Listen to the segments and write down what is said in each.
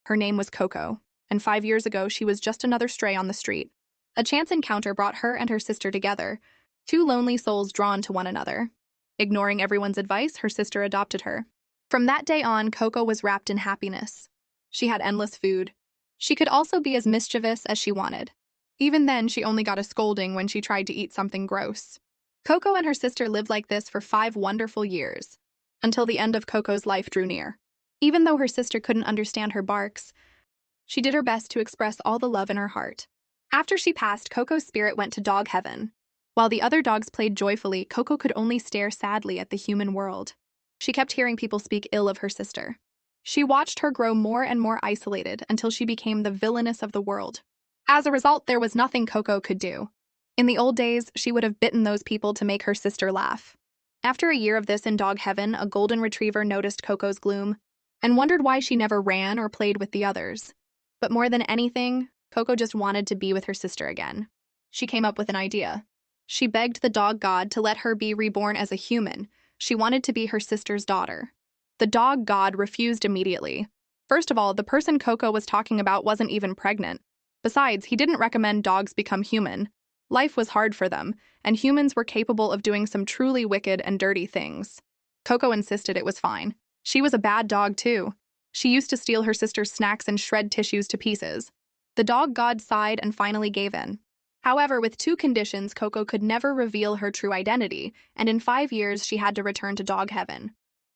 Her name was Koko, and 5 years ago she was just another stray on the street. A chance encounter brought her and her sister together, two lonely souls drawn to one another. Ignoring everyone's advice, her sister adopted her. From that day on, Koko was wrapped in happiness. She had endless food. She could also be as mischievous as she wanted. Even then, she only got a scolding when she tried to eat something gross. Koko and her sister lived like this for 5 wonderful years, until the end of Koko's life drew near. Even though her sister couldn't understand her barks, she did her best to express all the love in her heart. After she passed, Koko's spirit went to dog heaven. While the other dogs played joyfully, Koko could only stare sadly at the human world. She kept hearing people speak ill of her sister. She watched her grow more and more isolated until she became the villainess of the world. As a result, there was nothing Koko could do. In the old days, she would have bitten those people to make her sister laugh. After a year of this in dog heaven, a golden retriever noticed Koko's gloom and wondered why she never ran or played with the others. But more than anything, Koko just wanted to be with her sister again. She came up with an idea. She begged the dog god to let her be reborn as a human. She wanted to be her sister's daughter. The dog god refused immediately. First of all, the person Koko was talking about wasn't even pregnant. Besides, he didn't recommend dogs become human. Life was hard for them, and humans were capable of doing some truly wicked and dirty things. Koko insisted it was fine. She was a bad dog, too. She used to steal her sister's snacks and shred tissues to pieces. The dog god sighed and finally gave in. However, with two conditions, Koko could never reveal her true identity, and in 5 years she had to return to dog heaven.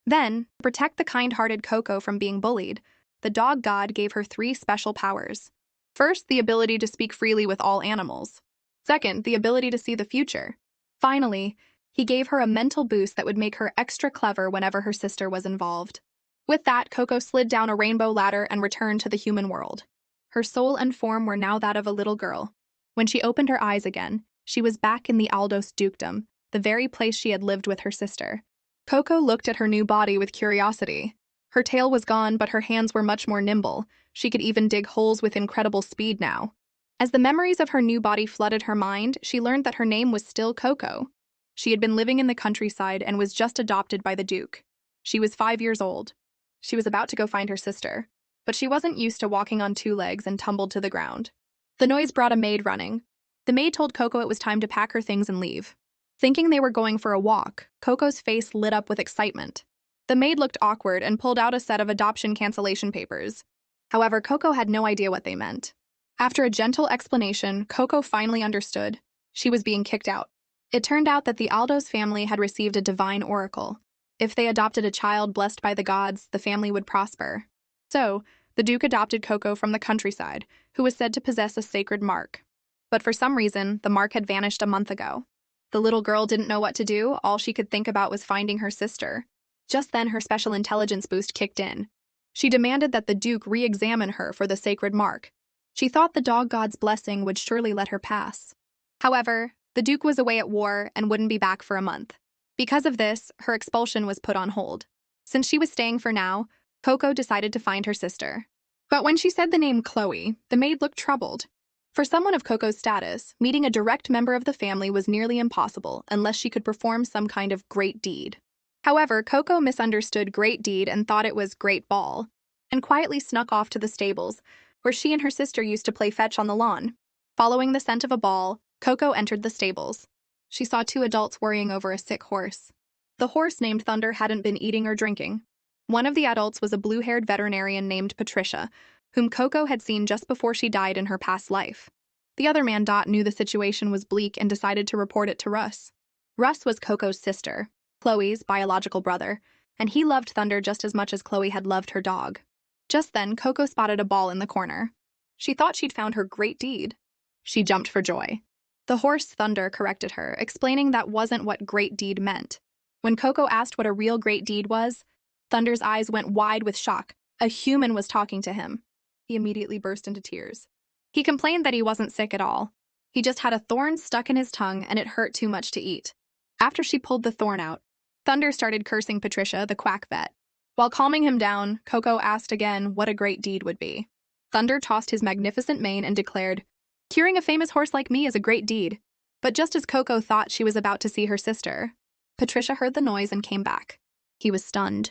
Then, to protect the kind-hearted Koko from being bullied, the dog god gave her 3 special powers. First, the ability to speak freely with all animals. Second, the ability to see the future. Finally, he gave her a mental boost that would make her extra clever whenever her sister was involved. With that, Koko slid down a rainbow ladder and returned to the human world. Her soul and form were now that of a little girl. When she opened her eyes again, she was back in the Aldos dukedom, the very place she had lived with her sister. Koko looked at her new body with curiosity. Her tail was gone, but her hands were much more nimble. She could even dig holes with incredible speed now. As the memories of her new body flooded her mind, she learned that her name was still Koko. She had been living in the countryside and was just adopted by the Duke. She was 5 years old. She was about to go find her sister, but she wasn't used to walking on 2 legs and tumbled to the ground. The noise brought a maid running. The maid told Koko it was time to pack her things and leave. Thinking they were going for a walk, Koko's face lit up with excitement. The maid looked awkward and pulled out a set of adoption cancellation papers. However, Koko had no idea what they meant. After a gentle explanation, Koko finally understood. She was being kicked out. It turned out that the Aldos family had received a divine oracle. If they adopted a child blessed by the gods, the family would prosper. So, the Duke adopted Koko from the countryside, who was said to possess a sacred mark. But for some reason, the mark had vanished a month ago. The little girl didn't know what to do. All she could think about was finding her sister. Just then, her special intelligence boost kicked in. She demanded that the Duke re-examine her for the sacred mark. She thought the dog god's blessing would surely let her pass. However, the Duke was away at war and wouldn't be back for a month. Because of this, her expulsion was put on hold. Since she was staying for now, Koko decided to find her sister. But when she said the name Khloe, the maid looked troubled. For someone of Koko's status, meeting a direct member of the family was nearly impossible unless she could perform some kind of great deed. However, Koko misunderstood great deed and thought it was great ball, and quietly snuck off to the stables, where she and her sister used to play fetch on the lawn. Following the scent of a ball, Koko entered the stables. She saw 2 adults worrying over a sick horse. The horse named Thunder hadn't been eating or drinking. One of the adults was a blue-haired veterinarian named Patricia, whom Koko had seen just before she died in her past life. The other man, Dot, knew the situation was bleak and decided to report it to Russ. Russ was Koko's sister, Khloe's biological brother, and he loved Thunder just as much as Khloe had loved her dog. Just then, Koko spotted a ball in the corner. She thought she'd found her great deed. She jumped for joy. The horse Thunder corrected her, explaining that wasn't what great deed meant. When Koko asked what a real great deed was, Thunder's eyes went wide with shock. A human was talking to him. He immediately burst into tears. He complained that he wasn't sick at all. He just had a thorn stuck in his tongue and it hurt too much to eat. After she pulled the thorn out, Thunder started cursing Patricia, the quack vet. While calming him down, Koko asked again what a great deed would be. Thunder tossed his magnificent mane and declared, "Curing a famous horse like me is a great deed." But just as Koko thought she was about to see her sister, Patricia heard the noise and came back. He was stunned.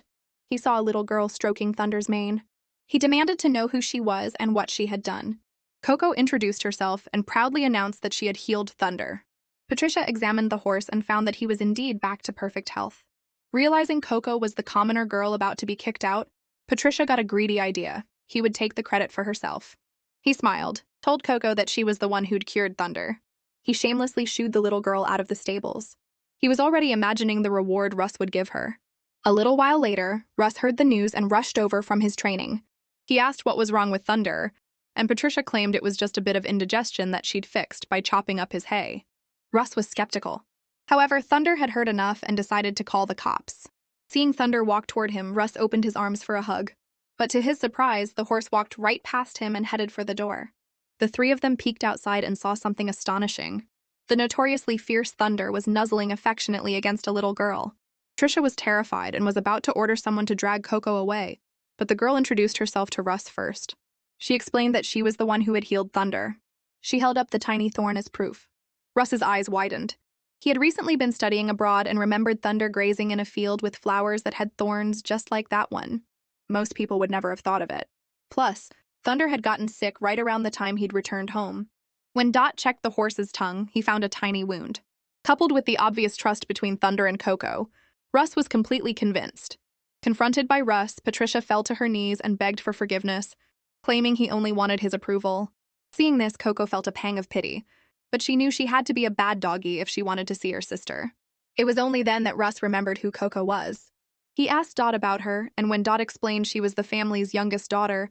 He saw a little girl stroking Thunder's mane. He demanded to know who she was and what she had done. Koko introduced herself and proudly announced that she had healed Thunder. Patricia examined the horse and found that he was indeed back to perfect health. Realizing Koko was the commoner girl about to be kicked out, Patricia got a greedy idea. He would take the credit for herself. He smiled, told Koko that she was the one who'd cured Thunder. He shamelessly shooed the little girl out of the stables. He was already imagining the reward Russ would give her. A little while later, Russ heard the news and rushed over from his training. He asked what was wrong with Thunder, and Patricia claimed it was just a bit of indigestion that she'd fixed by chopping up his hay. Russ was skeptical. However, Thunder had heard enough and decided to call the cops. Seeing Thunder walk toward him, Russ opened his arms for a hug. But to his surprise, the horse walked right past him and headed for the door. The three of them peeked outside and saw something astonishing. The notoriously fierce Thunder was nuzzling affectionately against a little girl. Patricia was terrified and was about to order someone to drag Koko away, but the girl introduced herself to Russ first. She explained that she was the one who had healed Thunder. She held up the tiny thorn as proof. Russ's eyes widened. He had recently been studying abroad and remembered Thunder grazing in a field with flowers that had thorns just like that one. Most people would never have thought of it. Plus, Thunder had gotten sick right around the time he'd returned home. When Dot checked the horse's tongue, he found a tiny wound. Coupled with the obvious trust between Thunder and Koko, Russ was completely convinced. Confronted by Russ, Patricia fell to her knees and begged for forgiveness, claiming he only wanted his approval. Seeing this, Koko felt a pang of pity, but she knew she had to be a bad doggy if she wanted to see her sister. It was only then that Russ remembered who Koko was. He asked Dot about her, and when Dot explained she was the family's youngest daughter,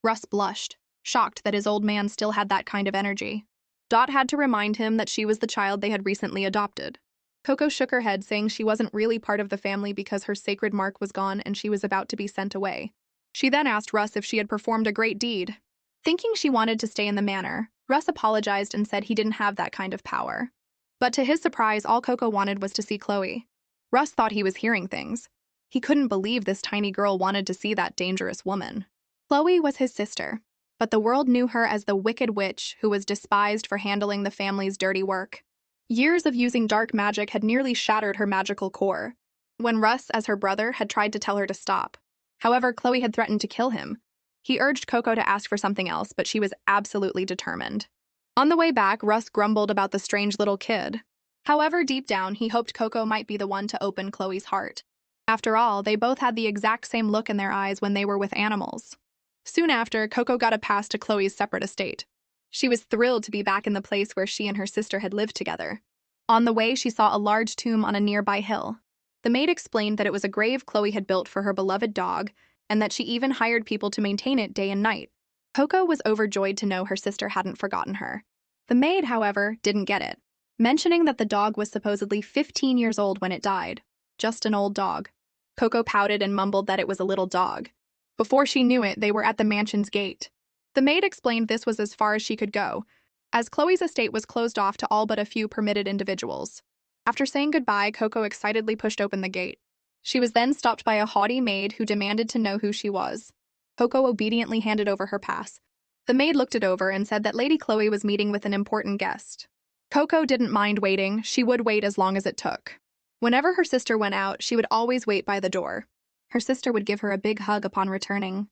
Russ blushed, shocked that his old man still had that kind of energy. Dot had to remind him that she was the child they had recently adopted. Koko shook her head, saying she wasn't really part of the family because her sacred mark was gone and she was about to be sent away. She then asked Russ if she had performed a great deed. Thinking she wanted to stay in the manor, Russ apologized and said he didn't have that kind of power. But to his surprise, all Koko wanted was to see Khloe. Russ thought he was hearing things. He couldn't believe this tiny girl wanted to see that dangerous woman. Khloe was his sister, but the world knew her as the wicked witch who was despised for handling the family's dirty work. Years of using dark magic had nearly shattered her magical core, when Russ, as her brother, had tried to tell her to stop. However, Khloe had threatened to kill him. He urged Koko to ask for something else, but she was absolutely determined. On the way back, Russ grumbled about the strange little kid. However, deep down, he hoped Koko might be the one to open Khloe's heart. After all, they both had the exact same look in their eyes when they were with animals. Soon after, Koko got a pass to Khloe's separate estate. She was thrilled to be back in the place where she and her sister had lived together. On the way, she saw a large tomb on a nearby hill. The maid explained that it was a grave Khloe had built for her beloved dog, and that she even hired people to maintain it day and night. Koko was overjoyed to know her sister hadn't forgotten her. The maid, however, didn't get it, mentioning that the dog was supposedly 15 years old when it died. Just an old dog. Koko pouted and mumbled that it was a little dog. Before she knew it, they were at the mansion's gate. The maid explained this was as far as she could go, as Khloe's estate was closed off to all but a few permitted individuals. After saying goodbye, Koko excitedly pushed open the gate. She was then stopped by a haughty maid who demanded to know who she was. Koko obediently handed over her pass. The maid looked it over and said that Lady Khloe was meeting with an important guest. Koko didn't mind waiting. She would wait as long as it took. Whenever her sister went out, she would always wait by the door. Her sister would give her a big hug upon returning.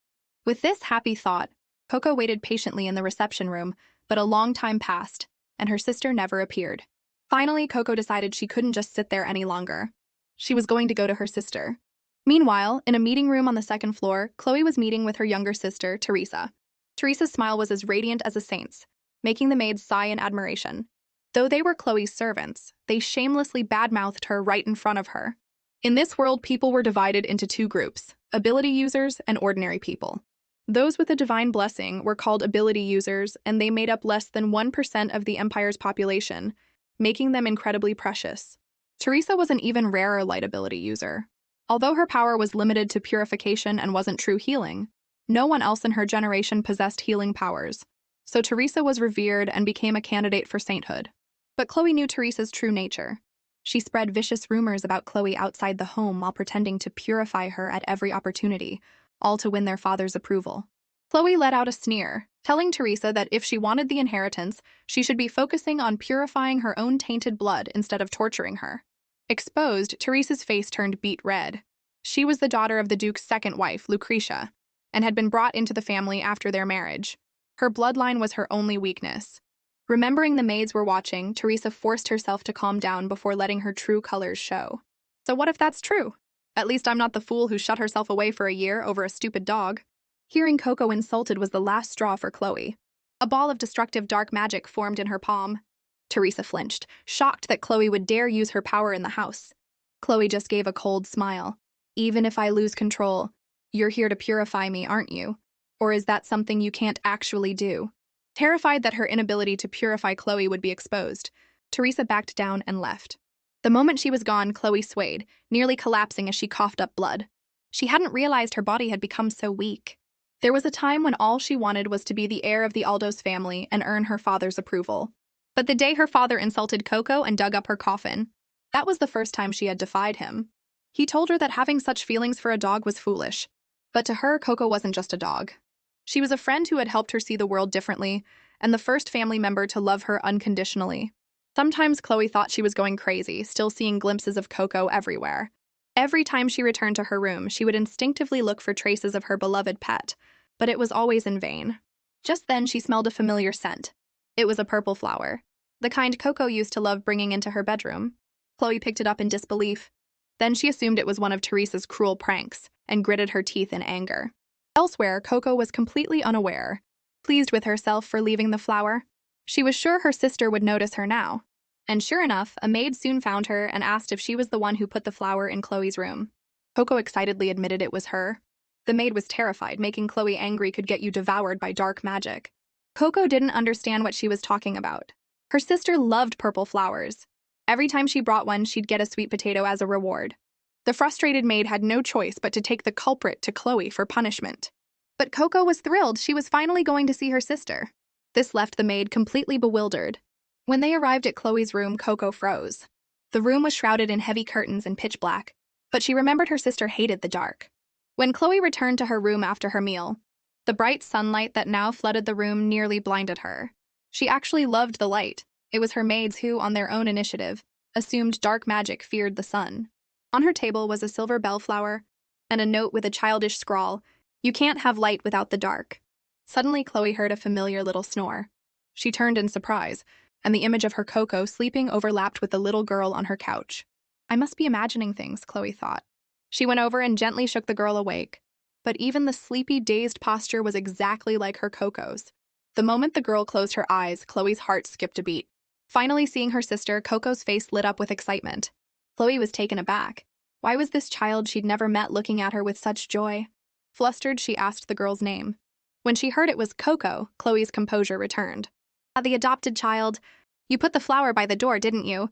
With this happy thought, Koko waited patiently in the reception room, but a long time passed, and her sister never appeared. Finally, Koko decided she couldn't just sit there any longer. She was going to go to her sister. Meanwhile, in a meeting room on the second floor, Khloe was meeting with her younger sister, Teresa. Teresa's smile was as radiant as a saint's, making the maids sigh in admiration. Though they were Khloe's servants, they shamelessly badmouthed her right in front of her. In this world, people were divided into two groups, ability users and ordinary people. Those with a divine blessing were called ability users, and they made up less than 1% of the Empire's population, making them incredibly precious. Teresa was an even rarer light ability user. Although her power was limited to purification and wasn't true healing, no one else in her generation possessed healing powers, so Teresa was revered and became a candidate for sainthood. But Khloe knew Teresa's true nature. She spread vicious rumors about Khloe outside the home while pretending to purify her at every opportunity, all to win their father's approval. Khloe let out a sneer, telling Teresa that if she wanted the inheritance, she should be focusing on purifying her own tainted blood instead of torturing her. Exposed, Teresa's face turned beet red. She was the daughter of the Duke's second wife, Lucretia. and had been brought into the family after their marriage. Her bloodline was her only weakness. Remembering the maids were watching, Teresa forced herself to calm down before letting her true colors show. So what if that's true? At least I'm not the fool who shut herself away for a year over a stupid dog. Hearing Koko insulted was the last straw for Khloe. A ball of destructive dark magic formed in her palm. Teresa flinched, shocked that Khloe would dare use her power in the house. Khloe just gave a cold smile. Even if I lose control, you're here to purify me, aren't you? Or is that something you can't actually do? Terrified that her inability to purify Khloe would be exposed, Teresa backed down and left. The moment she was gone, Khloe swayed, nearly collapsing as she coughed up blood. She hadn't realized her body had become so weak. There was a time when all she wanted was to be the heir of the Aldos family and earn her father's approval. But the day her father insulted Koko and dug up her coffin, that was the first time she had defied him. He told her that having such feelings for a dog was foolish. But to her, Koko wasn't just a dog. She was a friend who had helped her see the world differently, and the first family member to love her unconditionally. Sometimes Khloe thought she was going crazy, still seeing glimpses of Koko everywhere. Every time she returned to her room, she would instinctively look for traces of her beloved pet, but it was always in vain. Just then, she smelled a familiar scent. It was a purple flower, the kind Koko used to love bringing into her bedroom. Khloe picked it up in disbelief. Then she assumed it was one of Teresa's cruel pranks and gritted her teeth in anger. Elsewhere, Koko was completely unaware, pleased with herself for leaving the flower. She was sure her sister would notice her now. And sure enough, a maid soon found her and asked if she was the one who put the flower in Khloe's room. Koko excitedly admitted it was her. The maid was terrified, making Khloe angry could get you devoured by dark magic. Koko didn't understand what she was talking about. Her sister loved purple flowers. Every time she brought one, she'd get a sweet potato as a reward. The frustrated maid had no choice but to take the culprit to Khloe for punishment. But Koko was thrilled she was finally going to see her sister. This left the maid completely bewildered. When they arrived at Khloe's room, Koko froze. The room was shrouded in heavy curtains and pitch black, but she remembered her sister hated the dark. When Khloe returned to her room after her meal, the bright sunlight that now flooded the room nearly blinded her. She actually loved the light. It was her maids who, on their own initiative, assumed dark magic feared the sun. On her table was a silver bellflower and a note with a childish scrawl, "You can't have light without the dark." Suddenly, Khloe heard a familiar little snore. She turned in surprise, and the image of her Koko sleeping overlapped with the little girl on her couch. I must be imagining things, Khloe thought. She went over and gently shook the girl awake. But even the sleepy, dazed posture was exactly like her Koko's. The moment the girl closed her eyes, Khloe's heart skipped a beat. Finally seeing her sister, Koko's face lit up with excitement. Khloe was taken aback. Why was this child she'd never met looking at her with such joy? Flustered, she asked the girl's name. When she heard it was Koko, Khloe's composure returned. The adopted child. You put the flower by the door, didn't you?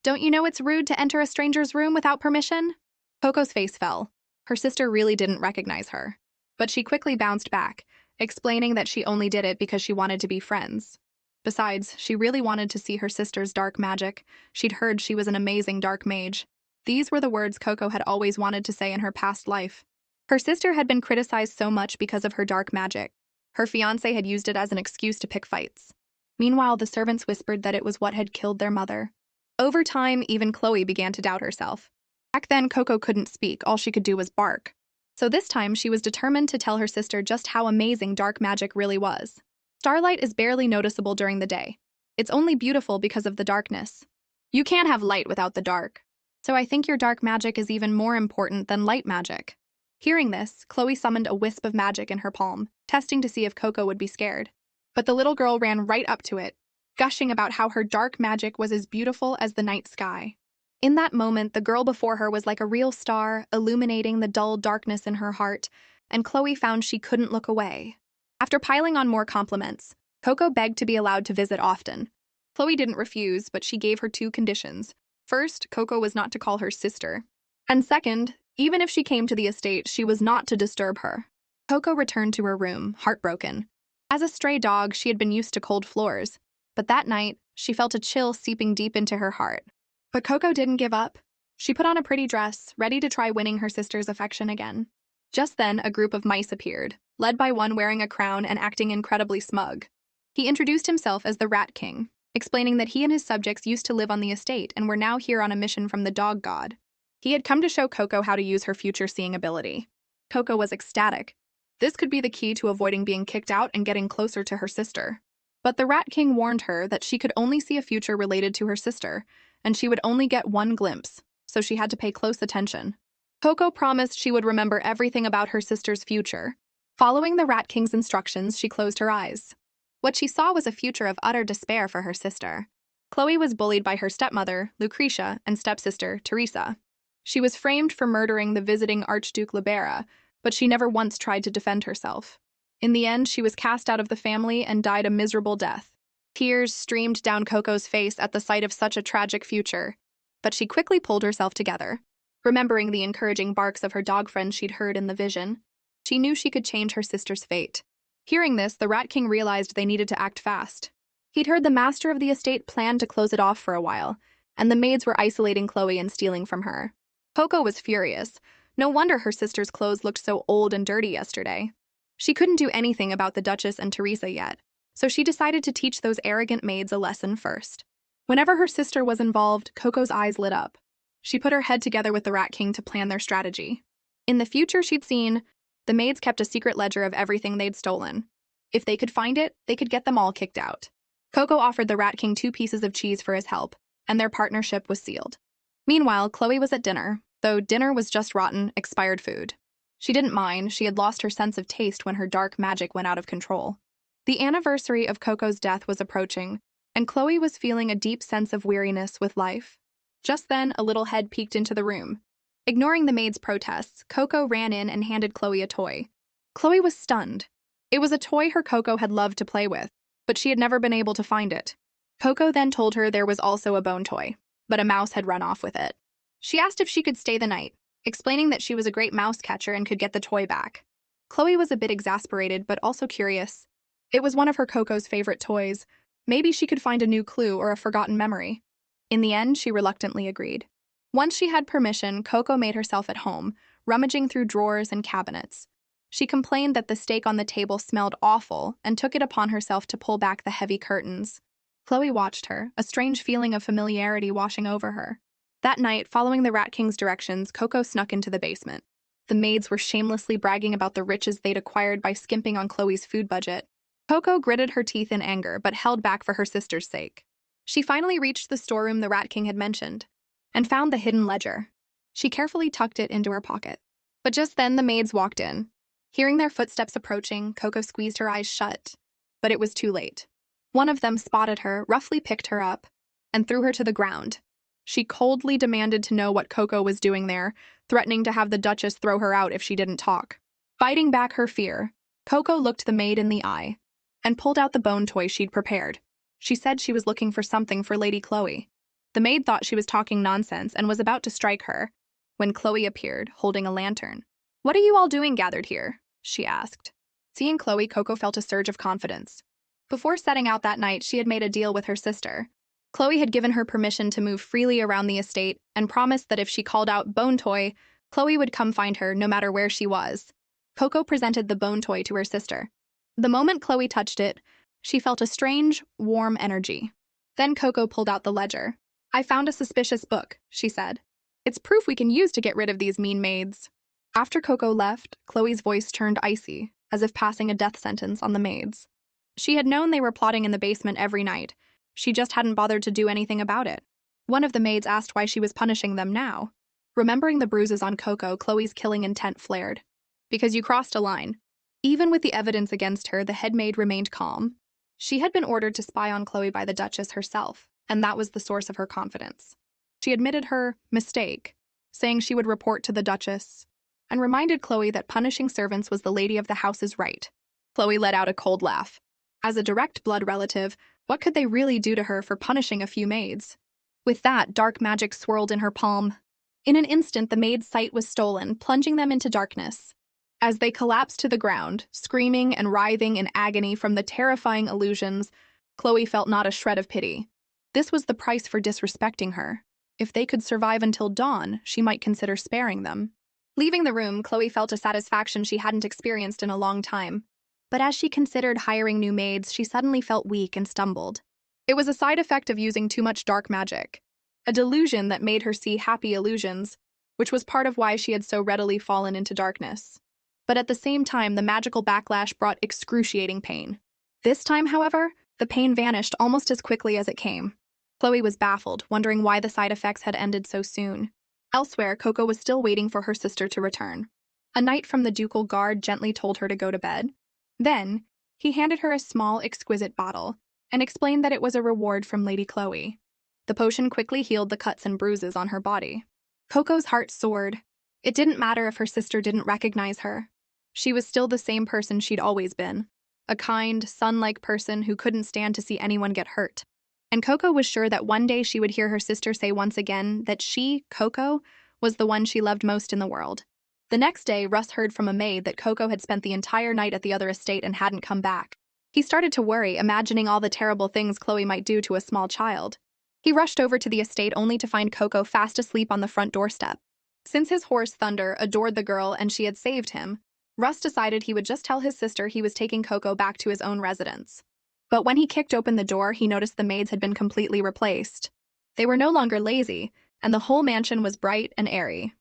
Don't you know it's rude to enter a stranger's room without permission? Koko's face fell. Her sister really didn't recognize her. But she quickly bounced back, explaining that she only did it because she wanted to be friends. Besides, she really wanted to see her sister's dark magic. She'd heard she was an amazing dark mage. These were the words Koko had always wanted to say in her past life. Her sister had been criticized so much because of her dark magic. Her fiancé had used it as an excuse to pick fights. Meanwhile, the servants whispered that it was what had killed their mother. Over time, even Khloe began to doubt herself. Back then, Koko couldn't speak, all she could do was bark. So this time, she was determined to tell her sister just how amazing dark magic really was. Starlight is barely noticeable during the day. It's only beautiful because of the darkness. You can't have light without the dark. So I think your dark magic is even more important than light magic. Hearing this, Khloe summoned a wisp of magic in her palm, testing to see if Koko would be scared. But the little girl ran right up to it, gushing about how her dark magic was as beautiful as the night sky. In that moment, the girl before her was like a real star, illuminating the dull darkness in her heart, and Khloe found she couldn't look away. After piling on more compliments, Koko begged to be allowed to visit often. Khloe didn't refuse, but she gave her two conditions. First, Koko was not to call her sister. And second, even if she came to the estate, she was not to disturb her. Koko returned to her room, heartbroken. As a stray dog, she had been used to cold floors. But that night, she felt a chill seeping deep into her heart. But Koko didn't give up. She put on a pretty dress, ready to try winning her sister's affection again. Just then, a group of mice appeared, led by one wearing a crown and acting incredibly smug. He introduced himself as the Rat King, explaining that he and his subjects used to live on the estate and were now here on a mission from the dog god. He had come to show Koko how to use her future seeing ability. Koko was ecstatic. This could be the key to avoiding being kicked out and getting closer to her sister. But the Rat King warned her that she could only see a future related to her sister, and she would only get one glimpse, so she had to pay close attention. Koko promised she would remember everything about her sister's future. Following the Rat King's instructions, she closed her eyes. What she saw was a future of utter despair for her sister. Khloe was bullied by her stepmother, Lucretia, and stepsister, Teresa. She was framed for murdering the visiting Archduke Libera, but she never once tried to defend herself. In the end, she was cast out of the family and died a miserable death. Tears streamed down Koko's face at the sight of such a tragic future, but she quickly pulled herself together. Remembering the encouraging barks of her dog friend she'd heard in the vision, she knew she could change her sister's fate. Hearing this, the Rat King realized they needed to act fast. He'd heard the master of the estate plan to close it off for a while, and the maids were isolating Khloe and stealing from her. Koko was furious. No wonder her sister's clothes looked so old and dirty yesterday. She couldn't do anything about the Duchess and Teresa yet, so she decided to teach those arrogant maids a lesson first. Whenever her sister was involved, Koko's eyes lit up. She put her head together with the Rat King to plan their strategy. In the future she'd seen, the maids kept a secret ledger of everything they'd stolen. If they could find it, they could get them all kicked out. Koko offered the Rat King 2 pieces of cheese for his help, and their partnership was sealed. Meanwhile, Khloe was at dinner, though dinner was just rotten, expired food. She didn't mind, she had lost her sense of taste when her dark magic went out of control. The anniversary of Koko's death was approaching, and Khloe was feeling a deep sense of weariness with life. Just then, a little head peeked into the room. Ignoring the maid's protests, Koko ran in and handed Khloe a toy. Khloe was stunned. It was a toy her Koko had loved to play with, but she had never been able to find it. Koko then told her there was also a bone toy, but a mouse had run off with it. She asked if she could stay the night, explaining that she was a great mouse catcher and could get the toy back. Khloe was a bit exasperated, but also curious. It was one of her Koko's favorite toys. Maybe she could find a new clue or a forgotten memory. In the end, she reluctantly agreed. Once she had permission, Koko made herself at home, rummaging through drawers and cabinets. She complained that the steak on the table smelled awful and took it upon herself to pull back the heavy curtains. Khloe watched her, a strange feeling of familiarity washing over her. That night, following the Rat King's directions, Koko snuck into the basement. The maids were shamelessly bragging about the riches they'd acquired by skimping on Khloe's food budget. Koko gritted her teeth in anger, but held back for her sister's sake. She finally reached the storeroom the Rat King had mentioned, and found the hidden ledger. She carefully tucked it into her pocket. But just then the maids walked in. Hearing their footsteps approaching, Koko squeezed her eyes shut. But it was too late. One of them spotted her, roughly picked her up, and threw her to the ground. She coldly demanded to know what Koko was doing there, threatening to have the Duchess throw her out if she didn't talk. Fighting back her fear, Koko looked the maid in the eye and pulled out the bone toy she'd prepared. She said she was looking for something for Lady Khloe. The maid thought she was talking nonsense and was about to strike her, when Khloe appeared, holding a lantern. "What are you all doing gathered here?" she asked. Seeing Khloe, Koko felt a surge of confidence. Before setting out that night, she had made a deal with her sister. Khloe had given her permission to move freely around the estate and promised that if she called out "bone toy," Khloe would come find her no matter where she was. Koko presented the bone toy to her sister. The moment Khloe touched it, she felt a strange, warm energy. Then Koko pulled out the ledger. "I found a suspicious book," she said. "It's proof we can use to get rid of these mean maids." After Koko left, Khloe's voice turned icy, as if passing a death sentence on the maids. She had known they were plotting in the basement every night. She just hadn't bothered to do anything about it. One of the maids asked why she was punishing them now. Remembering the bruises on Koko, Khloe's killing intent flared. "Because you crossed a line." Even with the evidence against her, the head maid remained calm. She had been ordered to spy on Khloe by the Duchess herself, and that was the source of her confidence. She admitted her mistake, saying she would report to the Duchess, and reminded Khloe that punishing servants was the lady of the house's right. Khloe let out a cold laugh. As a direct blood relative, what could they really do to her for punishing a few maids? With that, dark magic swirled in her palm. In an instant, the maid's sight was stolen, plunging them into darkness. As they collapsed to the ground, screaming and writhing in agony from the terrifying illusions, Khloe felt not a shred of pity. This was the price for disrespecting her. If they could survive until dawn, she might consider sparing them. Leaving the room, Khloe felt a satisfaction she hadn't experienced in a long time. But as she considered hiring new maids, she suddenly felt weak and stumbled. It was a side effect of using too much dark magic, a delusion that made her see happy illusions, which was part of why she had so readily fallen into darkness. But at the same time, the magical backlash brought excruciating pain. This time, however, the pain vanished almost as quickly as it came. Khloe was baffled, wondering why the side effects had ended so soon. Elsewhere, Koko was still waiting for her sister to return. A knight from the ducal guard gently told her to go to bed. Then, he handed her a small, exquisite bottle and explained that it was a reward from Lady Khloe. The potion quickly healed the cuts and bruises on her body. Koko's heart soared. It didn't matter if her sister didn't recognize her. She was still the same person she'd always been. A kind, sun-like person who couldn't stand to see anyone get hurt. And Koko was sure that one day she would hear her sister say once again that she, Koko, was the one she loved most in the world. The next day, Russ heard from a maid that Koko had spent the entire night at the other estate and hadn't come back. He started to worry, imagining all the terrible things Khloe might do to a small child. He rushed over to the estate only to find Koko fast asleep on the front doorstep. Since his horse Thunder adored the girl and she had saved him, Russ decided he would just tell his sister he was taking Koko back to his own residence. But when he kicked open the door, he noticed the maids had been completely replaced. They were no longer lazy, and the whole mansion was bright and airy.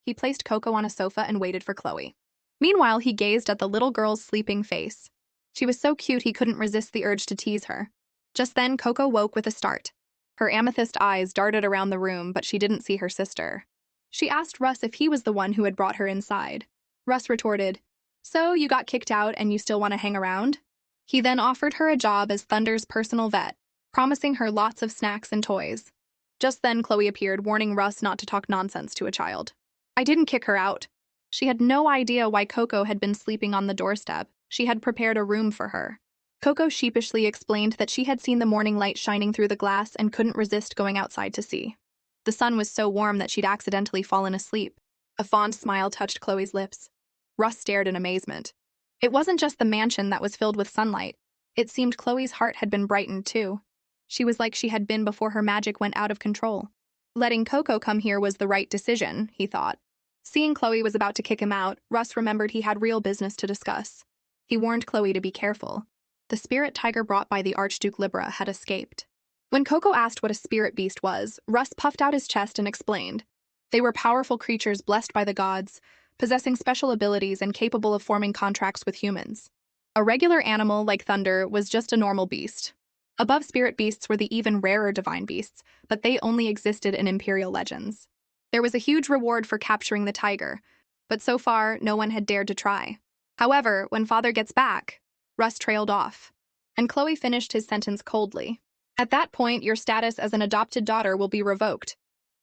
He placed Koko on a sofa and waited for Khloe. Meanwhile, he gazed at the little girl's sleeping face. She was so cute he couldn't resist the urge to tease her. Just then, Koko woke with a start. Her amethyst eyes darted around the room, but she didn't see her sister. She asked Russ if he was the one who had brought her inside. Russ retorted, "So, you got kicked out and you still want to hang around?" He then offered her a job as Thunder's personal vet, promising her lots of snacks and toys. Just then, Khloe appeared, warning Russ not to talk nonsense to a child. "I didn't kick her out." She had no idea why Koko had been sleeping on the doorstep. She had prepared a room for her. Koko sheepishly explained that she had seen the morning light shining through the glass and couldn't resist going outside to see. The sun was so warm that she'd accidentally fallen asleep. A fond smile touched Khloe's lips. Russ stared in amazement. It wasn't just the mansion that was filled with sunlight. It seemed Khloe's heart had been brightened too. She was like she had been before her magic went out of control. Letting Koko come here was the right decision, he thought. Seeing Khloe was about to kick him out, Russ remembered he had real business to discuss. He warned Khloe to be careful. The spirit tiger brought by the Archduke Libra had escaped. When Koko asked what a spirit beast was, Russ puffed out his chest and explained. They were powerful creatures blessed by the gods, possessing special abilities and capable of forming contracts with humans. A regular animal like Thunder was just a normal beast. Above spirit beasts were the even rarer divine beasts, but they only existed in imperial legends. There was a huge reward for capturing the tiger, but so far, no one had dared to try. However, when Father gets back, Russ trailed off, and Khloe finished his sentence coldly. At that point, your status as an adopted daughter will be revoked.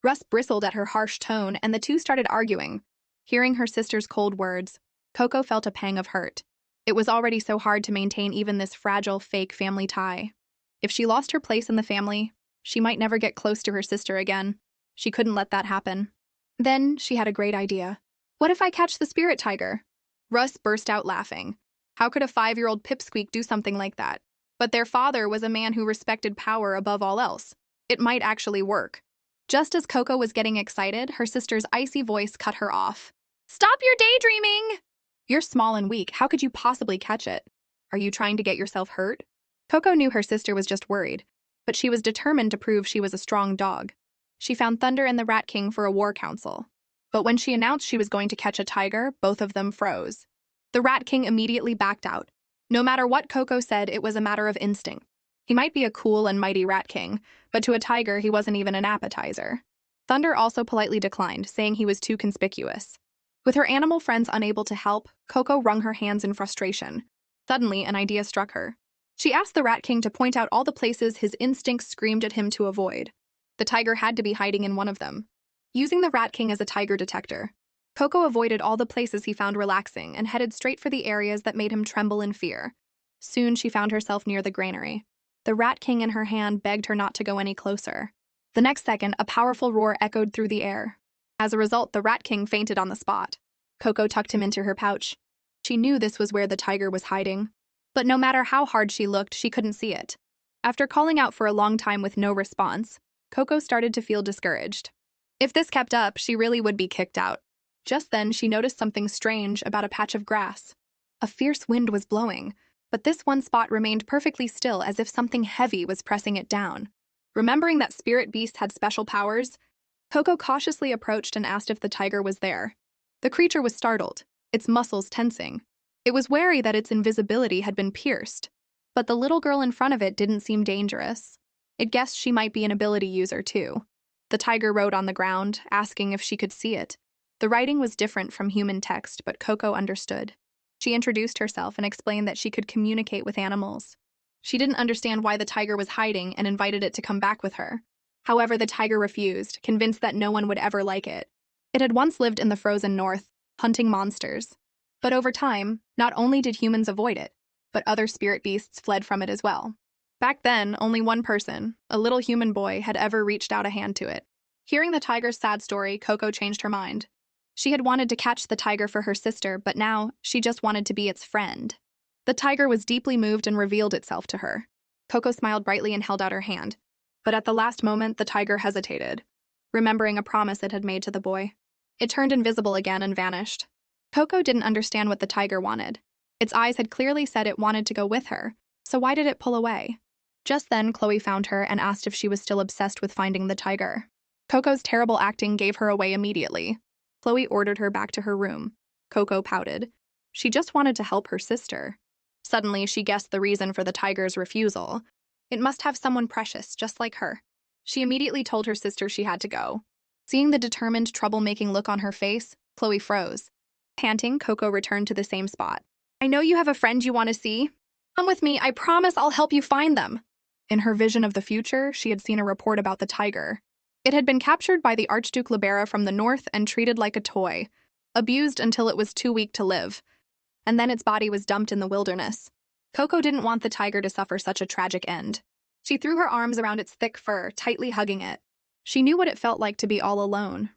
Russ bristled at her harsh tone, and the two started arguing. Hearing her sister's cold words, Koko felt a pang of hurt. It was already so hard to maintain even this fragile, fake family tie. If she lost her place in the family, she might never get close to her sister again. She couldn't let that happen. Then she had a great idea. What if I catch the spirit tiger? Russ burst out laughing. How could a 5-year-old pipsqueak do something like that? But their father was a man who respected power above all else. It might actually work. Just as Koko was getting excited, her sister's icy voice cut her off. "Stop your daydreaming!" "You're small and weak. How could you possibly catch it? Are you trying to get yourself hurt?" Koko knew her sister was just worried, but she was determined to prove she was a strong dog. She found Thunder and the Rat King for a war council. But when she announced she was going to catch a tiger, both of them froze. The Rat King immediately backed out. No matter what Koko said, it was a matter of instinct. He might be a cool and mighty Rat King, but to a tiger he wasn't even an appetizer. Thunder also politely declined, saying he was too conspicuous. With her animal friends unable to help, Koko wrung her hands in frustration. Suddenly, an idea struck her. She asked the Rat King to point out all the places his instincts screamed at him to avoid. The tiger had to be hiding in one of them. Using the Rat King as a tiger detector, Koko avoided all the places he found relaxing and headed straight for the areas that made him tremble in fear. Soon she found herself near the granary. The Rat King in her hand begged her not to go any closer. The next second, a powerful roar echoed through the air. As a result, the Rat King fainted on the spot. Koko tucked him into her pouch. She knew this was where the tiger was hiding. But no matter how hard she looked, she couldn't see it. After calling out for a long time with no response, Koko started to feel discouraged. If this kept up, she really would be kicked out. Just then, she noticed something strange about a patch of grass. A fierce wind was blowing, but this one spot remained perfectly still, as if something heavy was pressing it down. Remembering that spirit beasts had special powers, Koko cautiously approached and asked if the tiger was there. The creature was startled. its muscles tensing. It was wary that its invisibility had been pierced. But the little girl in front of it didn't seem dangerous. It guessed she might be an ability user, too. The tiger wrote on the ground, asking if she could see it. The writing was different from human text, but Koko understood. She introduced herself and explained that she could communicate with animals. She didn't understand why the tiger was hiding and invited it to come back with her. However, the tiger refused, convinced that no one would ever like it. It had once lived in the frozen north, hunting monsters. But over time, not only did humans avoid it, but other spirit beasts fled from it as well. Back then, only one person, a little human boy, had ever reached out a hand to it. Hearing the tiger's sad story, Koko changed her mind. She had wanted to catch the tiger for her sister, but now she just wanted to be its friend. The tiger was deeply moved and revealed itself to her. Koko smiled brightly and held out her hand. But at the last moment, the tiger hesitated, remembering a promise it had made to the boy. It turned invisible again and vanished. Koko didn't understand what the tiger wanted. Its eyes had clearly said it wanted to go with her, so why did it pull away? Just then, Khloe found her and asked if she was still obsessed with finding the tiger. Koko's terrible acting gave her away immediately. Khloe ordered her back to her room. Koko pouted. She just wanted to help her sister. Suddenly, she guessed the reason for the tiger's refusal. It must have someone precious, just like her. She immediately told her sister she had to go. Seeing the determined, troublemaking look on her face, Khloe froze. Panting, Koko returned to the same spot. I know you have a friend you want to see. Come with me, I promise I'll help you find them. In her vision of the future, she had seen a report about the tiger. It had been captured by the Archduke Libera from the north and treated like a toy, abused until it was too weak to live. And then its body was dumped in the wilderness. Koko didn't want the tiger to suffer such a tragic end. She threw her arms around its thick fur, tightly hugging it. She knew what it felt like to be all alone.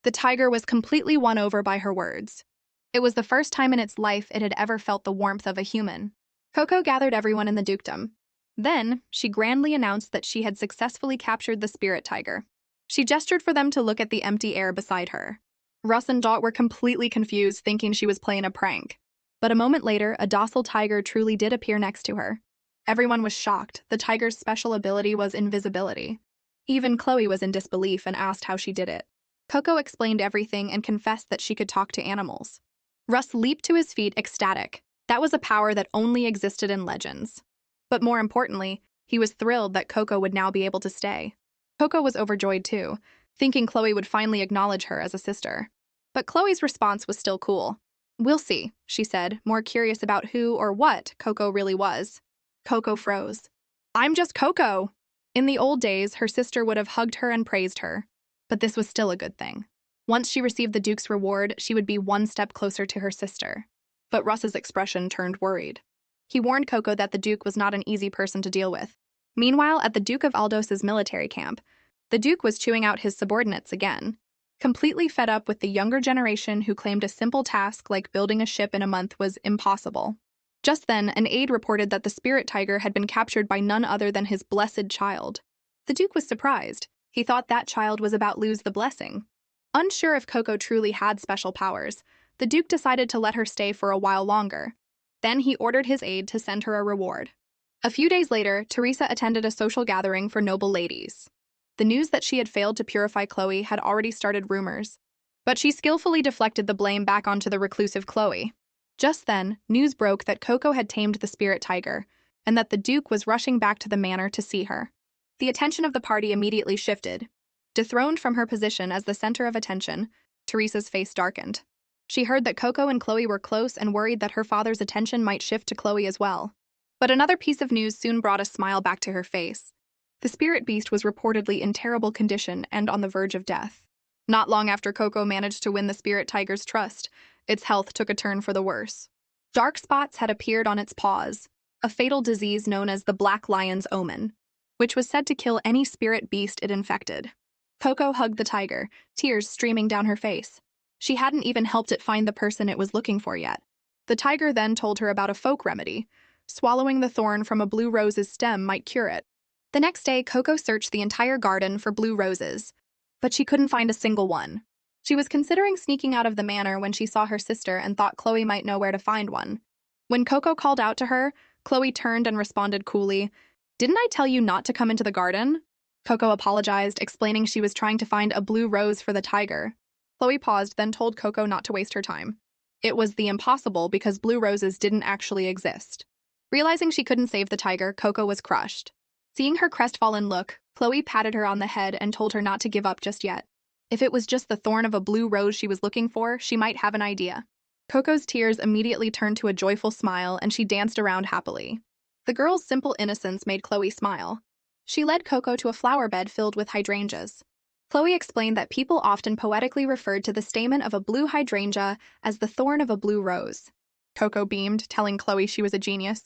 The tiger was completely won over by her words. It was the first time in its life it had ever felt the warmth of a human. Koko gathered everyone in the dukedom. Then, she grandly announced that she had successfully captured the spirit tiger. She gestured for them to look at the empty air beside her. Russ and Dot were completely confused, thinking she was playing a prank. But a moment later, a docile tiger truly did appear next to her. Everyone was shocked. The tiger's special ability was invisibility. Even Khloe was in disbelief and asked how she did it. Koko explained everything and confessed that she could talk to animals. Russ leaped to his feet, ecstatic. That was a power that only existed in legends. But more importantly, he was thrilled that Koko would now be able to stay. Koko was overjoyed too, thinking Khloe would finally acknowledge her as a sister. But Khloe's response was still cool. We'll see, she said, more curious about who or what Koko really was. Koko froze. I'm just Koko! In the old days, her sister would have hugged her and praised her. But this was still a good thing. Once she received the Duke's reward, she would be one step closer to her sister. But Russ's expression turned worried. He warned Koko that the Duke was not an easy person to deal with. Meanwhile, at the Duke of Aldos's military camp, the Duke was chewing out his subordinates again. Completely fed up with the younger generation who claimed a simple task like building a ship in a month was impossible. Just then, an aide reported that the spirit tiger had been captured by none other than his blessed child. The Duke was surprised. He thought that child was about to lose the blessing. Unsure if Koko truly had special powers, the Duke decided to let her stay for a while longer. Then he ordered his aide to send her a reward. A few days later, Teresa attended a social gathering for noble ladies. The news that she had failed to purify Khloe had already started rumors, but she skillfully deflected the blame back onto the reclusive Khloe. Just then, news broke that Koko had tamed the spirit tiger, and that the Duke was rushing back to the manor to see her. The attention of the party immediately shifted. Dethroned from her position as the center of attention, Teresa's face darkened. She heard that Koko and Khloe were close and worried that her father's attention might shift to Khloe as well. But another piece of news soon brought a smile back to her face. The spirit beast was reportedly in terrible condition and on the verge of death. Not long after Koko managed to win the spirit tiger's trust, its health took a turn for the worse. Dark spots had appeared on its paws, a fatal disease known as the Black Lion's Omen, which was said to kill any spirit beast it infected. Koko hugged the tiger, tears streaming down her face. She hadn't even helped it find the person it was looking for yet. The tiger then told her about a folk remedy. Swallowing the thorn from a blue rose's stem might cure it. The next day, Koko searched the entire garden for blue roses, but she couldn't find a single one. She was considering sneaking out of the manor when she saw her sister and thought Khloe might know where to find one. When Koko called out to her, Khloe turned and responded coolly, "Didn't I tell you not to come into the garden?" Koko apologized, explaining she was trying to find a blue rose for the tiger. Khloe paused, then told Koko not to waste her time. It was the impossible because blue roses didn't actually exist. Realizing she couldn't save the tiger, Koko was crushed. Seeing her crestfallen look, Khloe patted her on the head and told her not to give up just yet. If it was just the thorn of a blue rose she was looking for, she might have an idea. Koko's tears immediately turned to a joyful smile and she danced around happily. The girl's simple innocence made Khloe smile. She led Koko to a flower bed filled with hydrangeas. Khloe explained that people often poetically referred to the stamen of a blue hydrangea as the thorn of a blue rose. Koko beamed, telling Khloe she was a genius.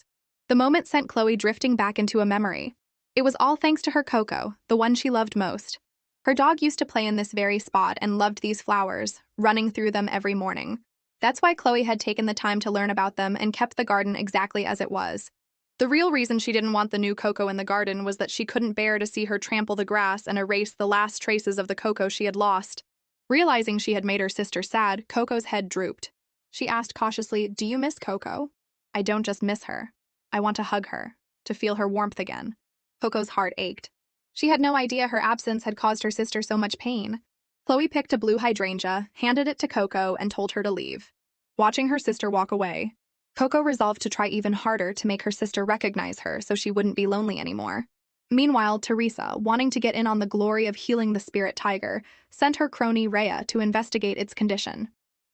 The moment sent Khloe drifting back into a memory. It was all thanks to her Koko, the one she loved most. Her dog used to play in this very spot and loved these flowers, running through them every morning. That's why Khloe had taken the time to learn about them and kept the garden exactly as it was. The real reason she didn't want the new Koko in the garden was that she couldn't bear to see her trample the grass and erase the last traces of the Koko she had lost. Realizing she had made her sister sad, Koko's head drooped. She asked cautiously, "Do you miss Koko?" "I don't just miss her. I want to hug her, to feel her warmth again." Koko's heart ached. She had no idea her absence had caused her sister so much pain. Khloe picked a blue hydrangea, handed it to Koko, and told her to leave. Watching her sister walk away, Koko resolved to try even harder to make her sister recognize her so she wouldn't be lonely anymore. Meanwhile, Teresa, wanting to get in on the glory of healing the spirit tiger, sent her crony Rhea to investigate its condition.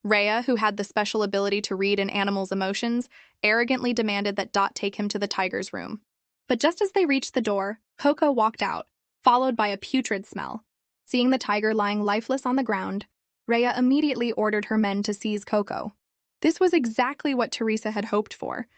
Rhea, who had the special ability to read an animal's emotions, arrogantly demanded that Dot take him to the tiger's room. But just as they reached the door, Koko walked out, followed by a putrid smell. Seeing the tiger lying lifeless on the ground, Rhea immediately ordered her men to seize Koko. This was exactly what Teresa had hoped for.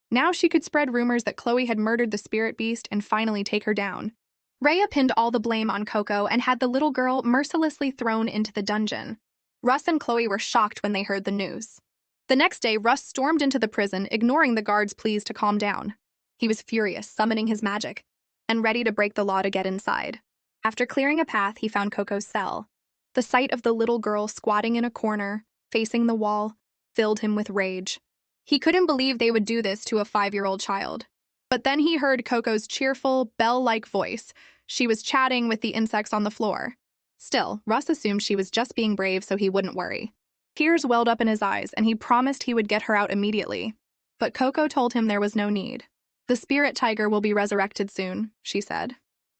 Now she could spread rumors that Khloe had murdered the spirit beast and finally take her down. Rhea pinned all the blame on Koko and had the little girl mercilessly thrown into the dungeon. Russ and Khloe were shocked when they heard the news. The next day, Russ stormed into the prison, ignoring the guards' pleas to calm down. He was furious, summoning his magic, and ready to break the law to get inside. After clearing a path, he found Koko's cell. The sight of the little girl squatting in a corner, facing the wall, filled him with rage. He couldn't believe they would do this to a 5-year-old child. But then he heard Koko's cheerful, bell-like voice. She was chatting with the insects on the floor. Still, Russ assumed she was just being brave so he wouldn't worry. Tears welled up in his eyes, and he promised he would get her out immediately. But Koko told him there was no need. "The spirit tiger will be resurrected soon," she said.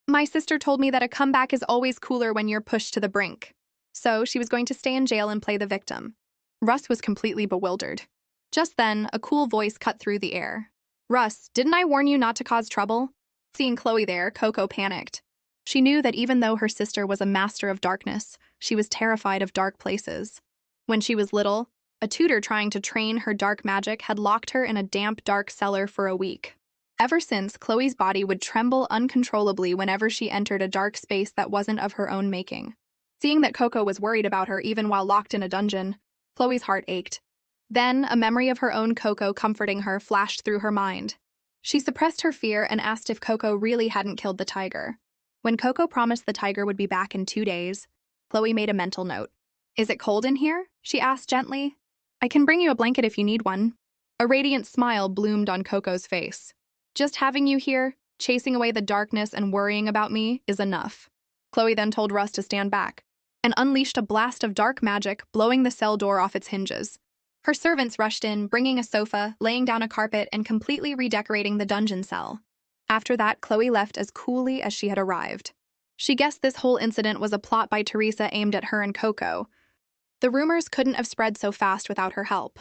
"My sister told me that a comeback is always cooler when you're pushed to the brink." So she was going to stay in jail and play the victim. Russ was completely bewildered. Just then, a cool voice cut through the air. "Russ, didn't I warn you not to cause trouble?" Seeing Khloe there, Koko panicked. She knew that even though her sister was a master of darkness, she was terrified of dark places. When she was little, a tutor trying to train her dark magic had locked her in a damp, dark cellar for a week. Ever since, Khloe's body would tremble uncontrollably whenever she entered a dark space that wasn't of her own making. Seeing that Koko was worried about her even while locked in a dungeon, Khloe's heart ached. Then, a memory of her own Koko comforting her flashed through her mind. She suppressed her fear and asked if Koko really hadn't killed the tiger. When Koko promised the tiger would be back in 2 days, Khloe made a mental note. "Is it cold in here?" she asked gently. "I can bring you a blanket if you need one." A radiant smile bloomed on Koko's face. "Just having you here, chasing away the darkness and worrying about me, is enough." Khloe then told Russ to stand back, and unleashed a blast of dark magic, blowing the cell door off its hinges. Her servants rushed in, bringing a sofa, laying down a carpet, and completely redecorating the dungeon cell. After that, Khloe left as coolly as she had arrived. She guessed this whole incident was a plot by Teresa aimed at her and Koko. The rumors couldn't have spread so fast without her help.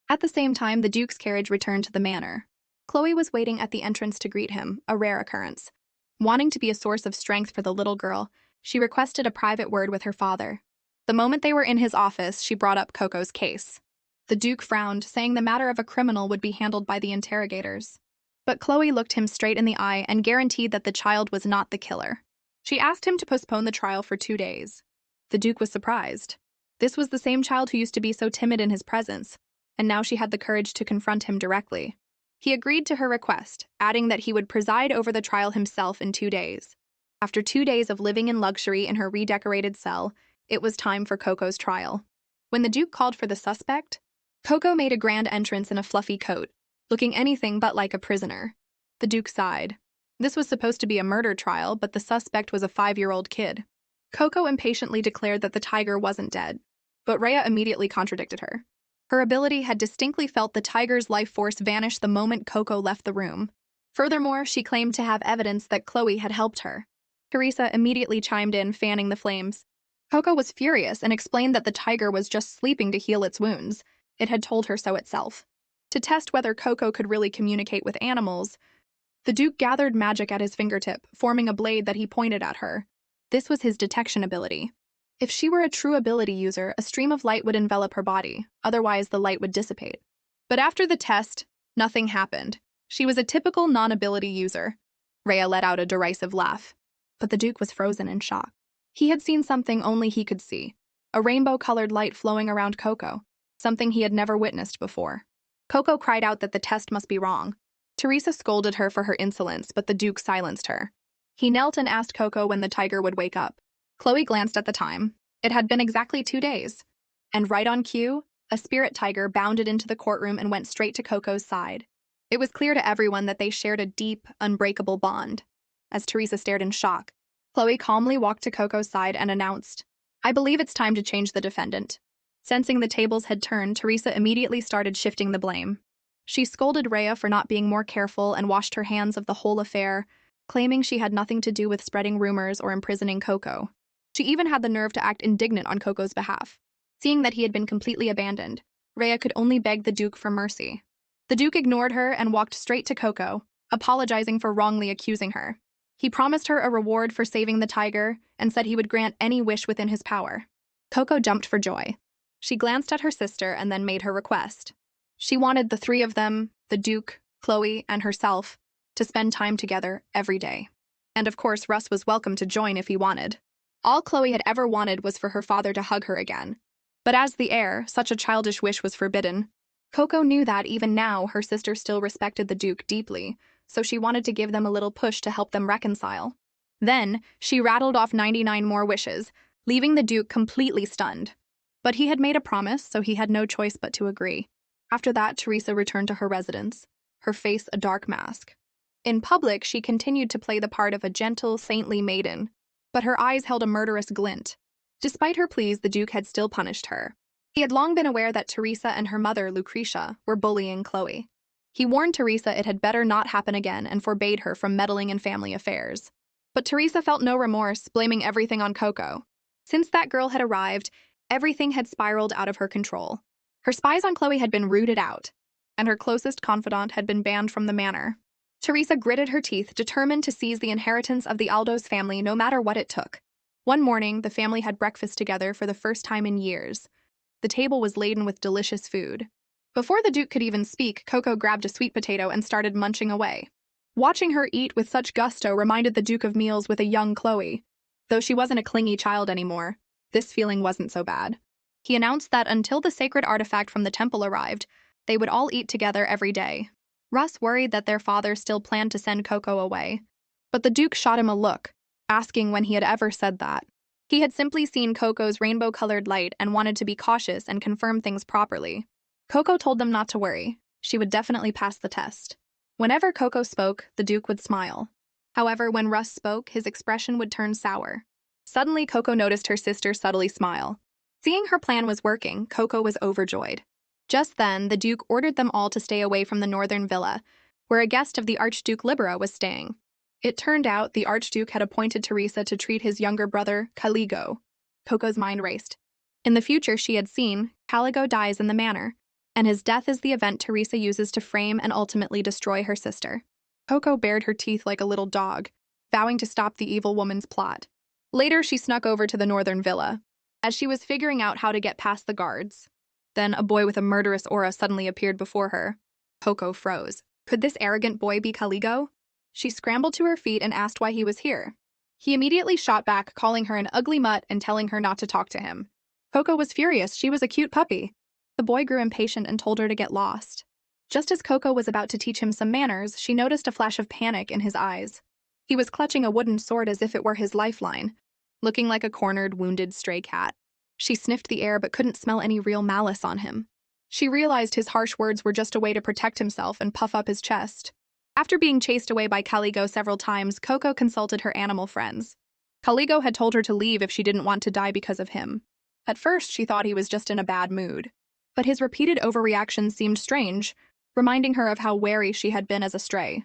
At the same time, the Duke's carriage returned to the manor. Khloe was waiting at the entrance to greet him, a rare occurrence. Wanting to be a source of strength for the little girl, she requested a private word with her father. The moment they were in his office, she brought up Koko's case. The Duke frowned, saying the matter of a criminal would be handled by the interrogators. But Khloe looked him straight in the eye and guaranteed that the child was not the killer. She asked him to postpone the trial for 2 days. The Duke was surprised. This was the same child who used to be so timid in his presence, and now she had the courage to confront him directly. He agreed to her request, adding that he would preside over the trial himself in 2 days. After 2 days of living in luxury in her redecorated cell, it was time for Koko's trial. When the Duke called for the suspect, Koko made a grand entrance in a fluffy coat, looking anything but like a prisoner. The Duke sighed. This was supposed to be a murder trial, but the suspect was a 5-year-old kid. Koko impatiently declared that the tiger wasn't dead, but Rhea immediately contradicted her. Her ability had distinctly felt the tiger's life force vanish the moment Koko left the room. Furthermore, she claimed to have evidence that Khloe had helped her. Teresa immediately chimed in, fanning the flames. Koko was furious and explained that the tiger was just sleeping to heal its wounds. It had told her so itself. To test whether Koko could really communicate with animals, the Duke gathered magic at his fingertip, forming a blade that he pointed at her. This was his detection ability. If she were a true ability user, a stream of light would envelop her body, otherwise the light would dissipate. But after the test, nothing happened. She was a typical non-ability user. Rhea let out a derisive laugh. But the Duke was frozen in shock. He had seen something only he could see. A rainbow-colored light flowing around Koko, something he had never witnessed before. Koko cried out that the test must be wrong. Teresa scolded her for her insolence, but the Duke silenced her. He knelt and asked Koko when the tiger would wake up. Khloe glanced at the time. It had been exactly 2 days. And right on cue, a spirit tiger bounded into the courtroom and went straight to Koko's side. It was clear to everyone that they shared a deep, unbreakable bond. As Teresa stared in shock, Khloe calmly walked to Koko's side and announced, "I believe it's time to change the defendant." Sensing the tables had turned, Teresa immediately started shifting the blame. She scolded Rhea for not being more careful and washed her hands of the whole affair, claiming she had nothing to do with spreading rumors or imprisoning Koko. She even had the nerve to act indignant on Koko's behalf. Seeing that he had been completely abandoned, Rhea could only beg the Duke for mercy. The Duke ignored her and walked straight to Koko, apologizing for wrongly accusing her. He promised her a reward for saving the tiger and said he would grant any wish within his power. Koko jumped for joy. She glanced at her sister and then made her request. She wanted the 3 of them, the Duke, Khloe, and herself, to spend time together every day. And of course, Russ was welcome to join if he wanted. All Khloe had ever wanted was for her father to hug her again. But as the heir, such a childish wish was forbidden. Koko knew that even now her sister still respected the Duke deeply, so she wanted to give them a little push to help them reconcile. Then, she rattled off 99 more wishes, leaving the Duke completely stunned. But he had made a promise, so he had no choice but to agree. After that, Teresa returned to her residence, her face a dark mask. In public, she continued to play the part of a gentle, saintly maiden, but her eyes held a murderous glint. Despite her pleas, the Duke had still punished her. He had long been aware that Teresa and her mother, Lucretia, were bullying Khloe. He warned Teresa it had better not happen again and forbade her from meddling in family affairs. But Teresa felt no remorse, blaming everything on Koko. Since that girl had arrived, everything had spiraled out of her control. Her spies on Khloe had been rooted out, and her closest confidant had been banned from the manor. Teresa gritted her teeth, determined to seize the inheritance of the Aldos family no matter what it took. One morning, the family had breakfast together for the first time in years. The table was laden with delicious food. Before the Duke could even speak, Koko grabbed a sweet potato and started munching away. Watching her eat with such gusto reminded the Duke of meals with a young Khloe. Though she wasn't a clingy child anymore, this feeling wasn't so bad. He announced that until the sacred artifact from the temple arrived, they would all eat together every day. Russ worried that their father still planned to send Koko away. But the Duke shot him a look, asking when he had ever said that. He had simply seen Koko's rainbow-colored light and wanted to be cautious and confirm things properly. Koko told them not to worry. She would definitely pass the test. Whenever Koko spoke, the Duke would smile. However, when Russ spoke, his expression would turn sour. Suddenly, Koko noticed her sister subtly smile. Seeing her plan was working, Koko was overjoyed. Just then, the Duke ordered them all to stay away from the northern villa, where a guest of the Archduke Libera was staying. It turned out the Archduke had appointed Teresa to treat his younger brother, Caligo. Koko's mind raced. In the future, she had seen, Caligo dies in the manor, and his death is the event Teresa uses to frame and ultimately destroy her sister. Koko bared her teeth like a little dog, vowing to stop the evil woman's plot. Later, she snuck over to the northern villa, as she was figuring out how to get past the guards. Then a boy with a murderous aura suddenly appeared before her. Koko froze. Could this arrogant boy be Caligo? She scrambled to her feet and asked why he was here. He immediately shot back, calling her an ugly mutt and telling her not to talk to him. Koko was furious. She was a cute puppy. The boy grew impatient and told her to get lost. Just as Koko was about to teach him some manners, she noticed a flash of panic in his eyes. He was clutching a wooden sword as if it were his lifeline, looking like a cornered, wounded stray cat. She sniffed the air but couldn't smell any real malice on him. She realized his harsh words were just a way to protect himself and puff up his chest. After being chased away by Caligo several times, Koko consulted her animal friends. Caligo had told her to leave if she didn't want to die because of him. At first, she thought he was just in a bad mood. but his repeated overreactions seemed strange, reminding her of how wary she had been as a stray.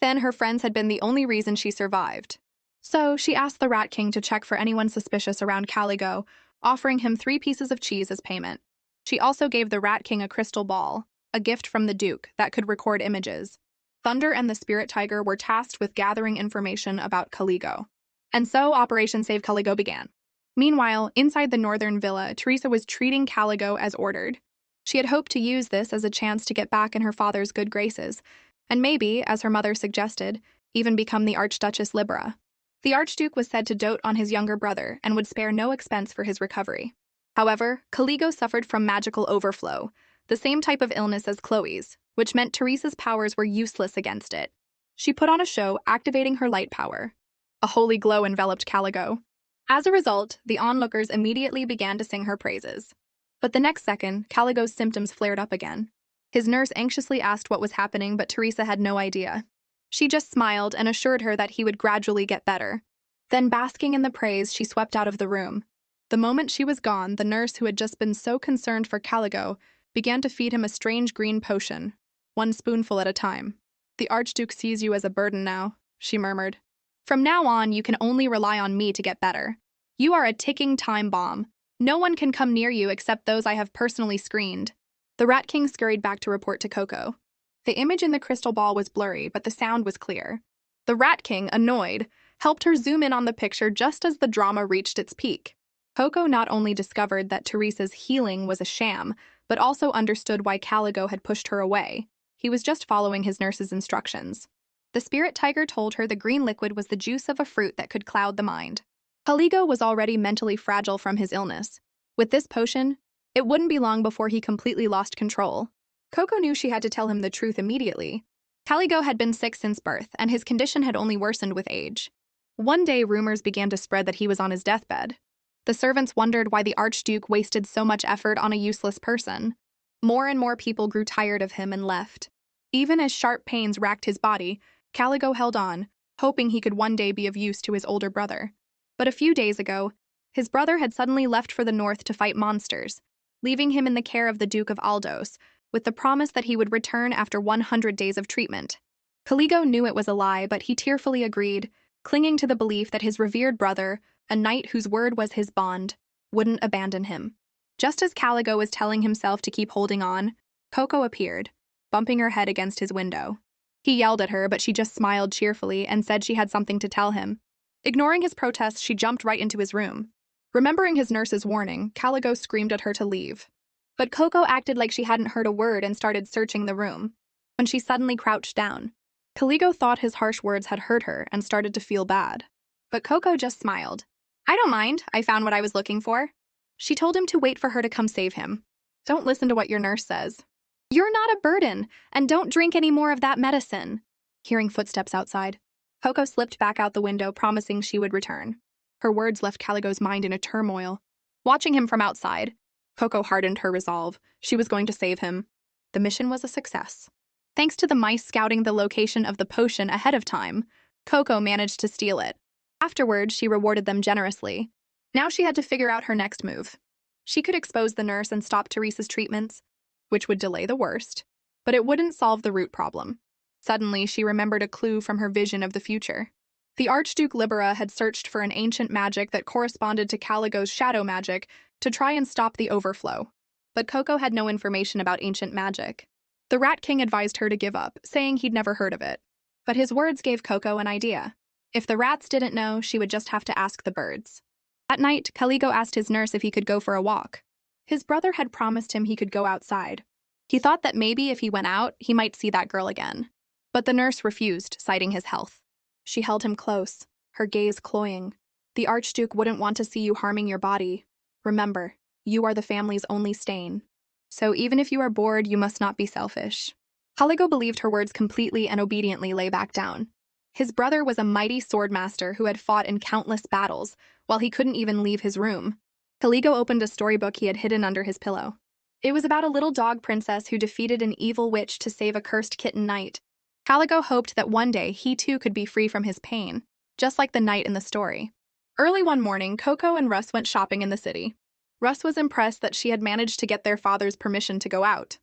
Then her friends had been the only reason she survived. So she asked the Rat King to check for anyone suspicious around Caligo, offering him 3 pieces of cheese as payment. She also gave the Rat King a crystal ball, a gift from the Duke that could record images. Thunder and the Spirit Tiger were tasked with gathering information about Caligo. And so Operation Save Caligo began. Meanwhile, inside the northern villa, Teresa was treating Caligo as ordered. She had hoped to use this as a chance to get back in her father's good graces, and maybe, as her mother suggested, even become the Archduchess Libera. The Archduke was said to dote on his younger brother and would spare no expense for his recovery. However, Caligo suffered from magical overflow, the same type of illness as Khloe's, which meant Teresa's powers were useless against it. She put on a show, activating her light power. A holy glow enveloped Caligo. As a result, the onlookers immediately began to sing her praises. But the next second, Caligo's symptoms flared up again. His nurse anxiously asked what was happening, but Teresa had no idea. She just smiled and assured her that he would gradually get better. Then, basking in the praise, she swept out of the room. The moment she was gone, the nurse who had just been so concerned for Caligo began to feed him a strange green potion, 1 spoonful at a time. "The Archduke sees you as a burden now," she murmured. "From now on, you can only rely on me to get better. You are a ticking time bomb. No one can come near you except those I have personally screened." The Rat King scurried back to report to Koko. The image in the crystal ball was blurry, but the sound was clear. The Rat King, annoyed, helped her zoom in on the picture just as the drama reached its peak. Koko not only discovered that Teresa's healing was a sham, but also understood why Caligo had pushed her away. He was just following his nurse's instructions. The Spirit Tiger told her the green liquid was the juice of a fruit that could cloud the mind. Caligo was already mentally fragile from his illness. With this potion, it wouldn't be long before he completely lost control. Koko knew she had to tell him the truth immediately. Caligo had been sick since birth, and his condition had only worsened with age. One day, rumors began to spread that he was on his deathbed. The servants wondered why the Archduke wasted so much effort on a useless person. More and more people grew tired of him and left. Even as sharp pains racked his body, Caligo held on, hoping he could one day be of use to his older brother. But a few days ago, his brother had suddenly left for the north to fight monsters, leaving him in the care of the Duke of Aldos, with the promise that he would return after 100 days of treatment. Caligo knew it was a lie, but he tearfully agreed, clinging to the belief that his revered brother, a knight whose word was his bond, wouldn't abandon him. Just as Caligo was telling himself to keep holding on, Koko appeared, bumping her head against his window. He yelled at her, but she just smiled cheerfully and said she had something to tell him. Ignoring his protests, she jumped right into his room. Remembering his nurse's warning, Caligo screamed at her to leave. But Koko acted like she hadn't heard a word and started searching the room. When she suddenly crouched down, Caligo thought his harsh words had hurt her and started to feel bad. But Koko just smiled. "I don't mind, I found what I was looking for." She told him to wait for her to come save him. "Don't listen to what your nurse says. You're not a burden, and don't drink any more of that medicine." Hearing footsteps outside, Koko slipped back out the window, promising she would return. Her words left Caligo's mind in a turmoil. Watching him from outside, Koko hardened her resolve. She was going to save him. The mission was a success. Thanks to the mice scouting the location of the potion ahead of time, Koko managed to steal it. Afterward, she rewarded them generously. Now she had to figure out her next move. She could expose the nurse and stop Teresa's treatments, which would delay the worst, but it wouldn't solve the root problem. Suddenly, she remembered a clue from her vision of the future. The Archduke Libera had searched for an ancient magic that corresponded to Caligo's shadow magic to try and stop the overflow. But Koko had no information about ancient magic. The Rat King advised her to give up, saying he'd never heard of it. But his words gave Koko an idea. If the rats didn't know, she would just have to ask the birds. That night, Caligo asked his nurse if he could go for a walk. His brother had promised him he could go outside. He thought that maybe if he went out, he might see that girl again. But the nurse refused, citing his health. She held him close, her gaze cloying. "The Archduke wouldn't want to see you harming your body. Remember, you are the family's only stain. So even if you are bored, you must not be selfish." Caligo believed her words completely and obediently lay back down. His brother was a mighty swordmaster who had fought in countless battles, while he couldn't even leave his room. Caligo opened a storybook he had hidden under his pillow. It was about a little dog princess who defeated an evil witch to save a cursed kitten knight. Caligo hoped that one day he too could be free from his pain, just like the knight in the story. Early one morning, Koko and Russ went shopping in the city. Russ was impressed that she had managed to get their father's permission to go out.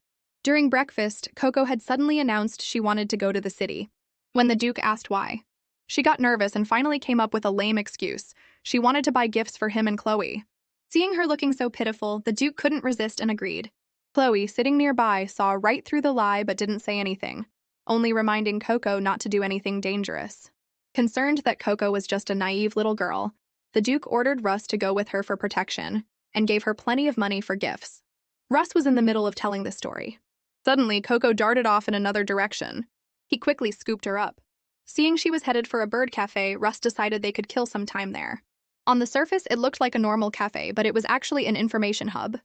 During breakfast, Koko had suddenly announced she wanted to go to the city. When the Duke asked why, she got nervous and finally came up with a lame excuse. She wanted to buy gifts for him and Khloe. Seeing her looking so pitiful, the Duke couldn't resist and agreed. Khloe, sitting nearby, saw right through the lie but didn't say anything, only reminding Koko not to do anything dangerous. Concerned that Koko was just a naive little girl, the Duke ordered Russ to go with her for protection and gave her plenty of money for gifts. Russ was in the middle of telling the story. Suddenly, Koko darted off in another direction. He quickly scooped her up. Seeing she was headed for a bird cafe, Russ decided they could kill some time there. On the surface, it looked like a normal cafe, but it was actually an information hub.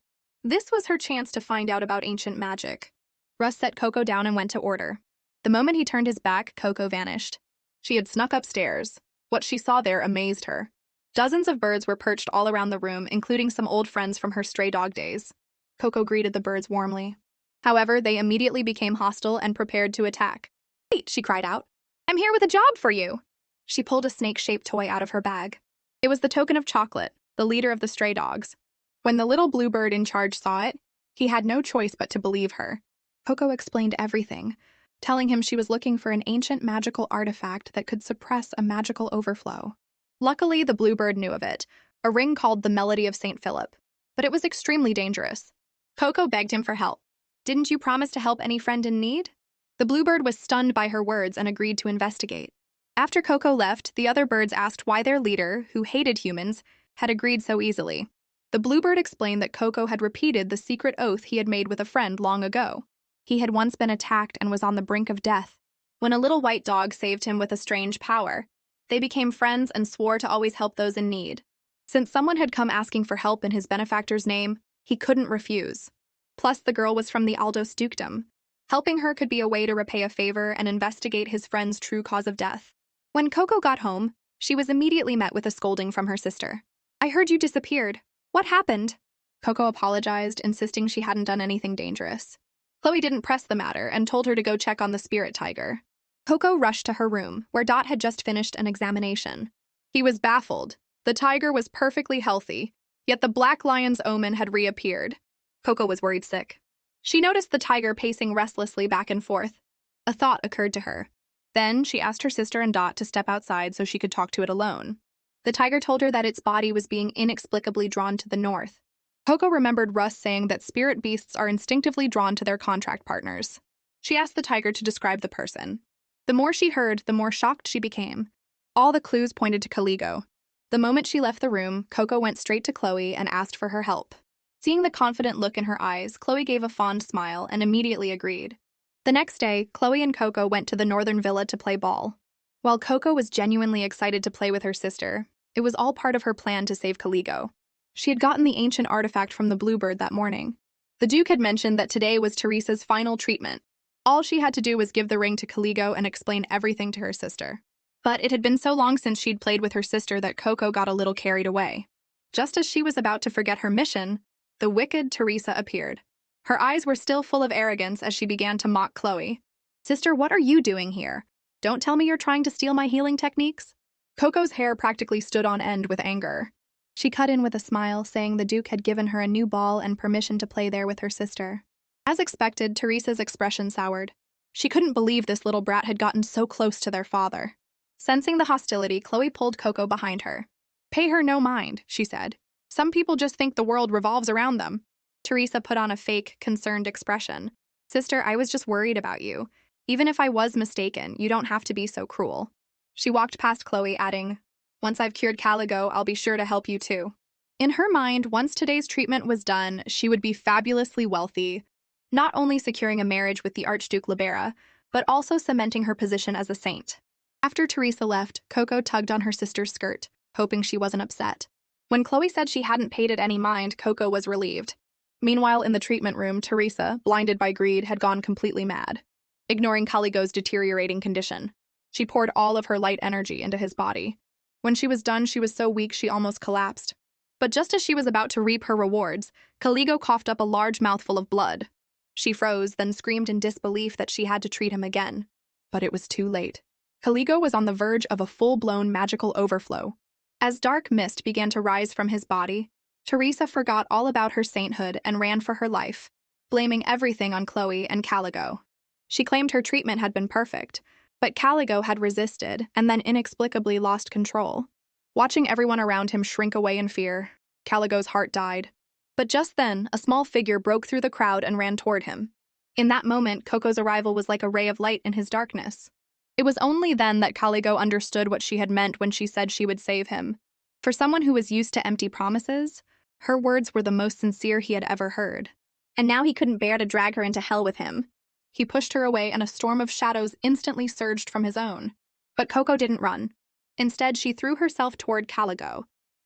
This was her chance to find out about ancient magic. Russ set Koko down and went to order. The moment he turned his back, Koko vanished. She had snuck upstairs. What she saw there amazed her. Dozens of birds were perched all around the room, including some old friends from her stray dog days. Koko greeted the birds warmly. However, they immediately became hostile and prepared to attack. "Wait," she cried out. "I'm here with a job for you." She pulled a snake-shaped toy out of her bag. It was the token of Chocolate, the leader of the stray dogs. When the little bluebird in charge saw it, he had no choice but to believe her. Koko explained everything, telling him she was looking for an ancient magical artifact that could suppress a magical overflow. Luckily, the bluebird knew of it, a ring called the Melody of St. Philip. But it was extremely dangerous. Koko begged him for help. "Didn't you promise to help any friend in need?" The bluebird was stunned by her words and agreed to investigate. After Koko left, the other birds asked why their leader, who hated humans, had agreed so easily. The bluebird explained that Koko had repeated the secret oath he had made with a friend long ago. He had once been attacked and was on the brink of death, when a little white dog saved him with a strange power. They became friends and swore to always help those in need. Since someone had come asking for help in his benefactor's name, he couldn't refuse. Plus, the girl was from the Aldos dukedom. Helping her could be a way to repay a favor and investigate his friend's true cause of death. When Koko got home, she was immediately met with a scolding from her sister. "I heard you disappeared. What happened?" Koko apologized, insisting she hadn't done anything dangerous. Khloe didn't press the matter and told her to go check on the spirit tiger. Koko rushed to her room, where Dot had just finished an examination. He was baffled. The tiger was perfectly healthy, yet the black lion's omen had reappeared. Koko was worried sick. She noticed the tiger pacing restlessly back and forth. A thought occurred to her. Then she asked her sister and Dot to step outside so she could talk to it alone. The tiger told her that its body was being inexplicably drawn to the north. Koko remembered Russ saying that spirit beasts are instinctively drawn to their contract partners. She asked the tiger to describe the person. The more she heard, the more shocked she became. All the clues pointed to Khloe. The moment she left the room, Koko went straight to Khloe and asked for her help. Seeing the confident look in her eyes, Khloe gave a fond smile and immediately agreed. The next day, Khloe and Koko went to the northern villa to play ball. While Koko was genuinely excited to play with her sister, it was all part of her plan to save Khloe. She had gotten the ancient artifact from the bluebird that morning. The Duke had mentioned that today was Teresa's final treatment. All she had to do was give the ring to Khloe and explain everything to her sister. But it had been so long since she'd played with her sister that Koko got a little carried away. Just as she was about to forget her mission, the wicked Teresa appeared. Her eyes were still full of arrogance as she began to mock Khloe. "Sister, what are you doing here? Don't tell me you're trying to steal my healing techniques?" Koko's hair practically stood on end with anger. She cut in with a smile, saying the Duke had given her a new ball and permission to play there with her sister. As expected, Teresa's expression soured. She couldn't believe this little brat had gotten so close to their father. Sensing the hostility, Khloe pulled Koko behind her. "Pay her no mind," she said. "Some people just think the world revolves around them." Teresa put on a fake, concerned expression. "Sister, I was just worried about you. Even if I was mistaken, you don't have to be so cruel." She walked past Khloe, adding, "Once I've cured Caligo, I'll be sure to help you too." In her mind, once today's treatment was done, she would be fabulously wealthy, not only securing a marriage with the Archduke Libera, but also cementing her position as a saint. After Teresa left, Koko tugged on her sister's skirt, hoping she wasn't upset. When Khloe said she hadn't paid it any mind, Koko was relieved. Meanwhile, in the treatment room, Teresa, blinded by greed, had gone completely mad. Ignoring Caligo's deteriorating condition, she poured all of her light energy into his body. When she was done, she was so weak she almost collapsed. But just as she was about to reap her rewards, Caligo coughed up a large mouthful of blood. She froze, then screamed in disbelief that she had to treat him again. But it was too late. Caligo was on the verge of a full-blown magical overflow. As dark mist began to rise from his body, Teresa forgot all about her sainthood and ran for her life, blaming everything on Khloe and Caligo. She claimed her treatment had been perfect, but Caligo had resisted and then inexplicably lost control. Watching everyone around him shrink away in fear, Caligo's heart died. But just then, a small figure broke through the crowd and ran toward him. In that moment, Koko's arrival was like a ray of light in his darkness. It was only then that Caligo understood what she had meant when she said she would save him. For someone who was used to empty promises, her words were the most sincere he had ever heard. And now he couldn't bear to drag her into hell with him. He pushed her away and a storm of shadows instantly surged from his own. But Koko didn't run. Instead, she threw herself toward Caligo.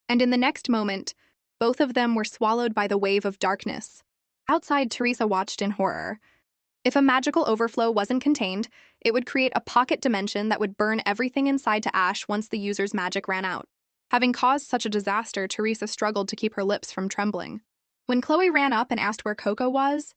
And in the next moment, both of them were swallowed by the wave of darkness. Outside, Teresa watched in horror. If a magical overflow wasn't contained, it would create a pocket dimension that would burn everything inside to ash once the user's magic ran out. Having caused such a disaster, Teresa struggled to keep her lips from trembling. When Khloe ran up and asked where Koko was,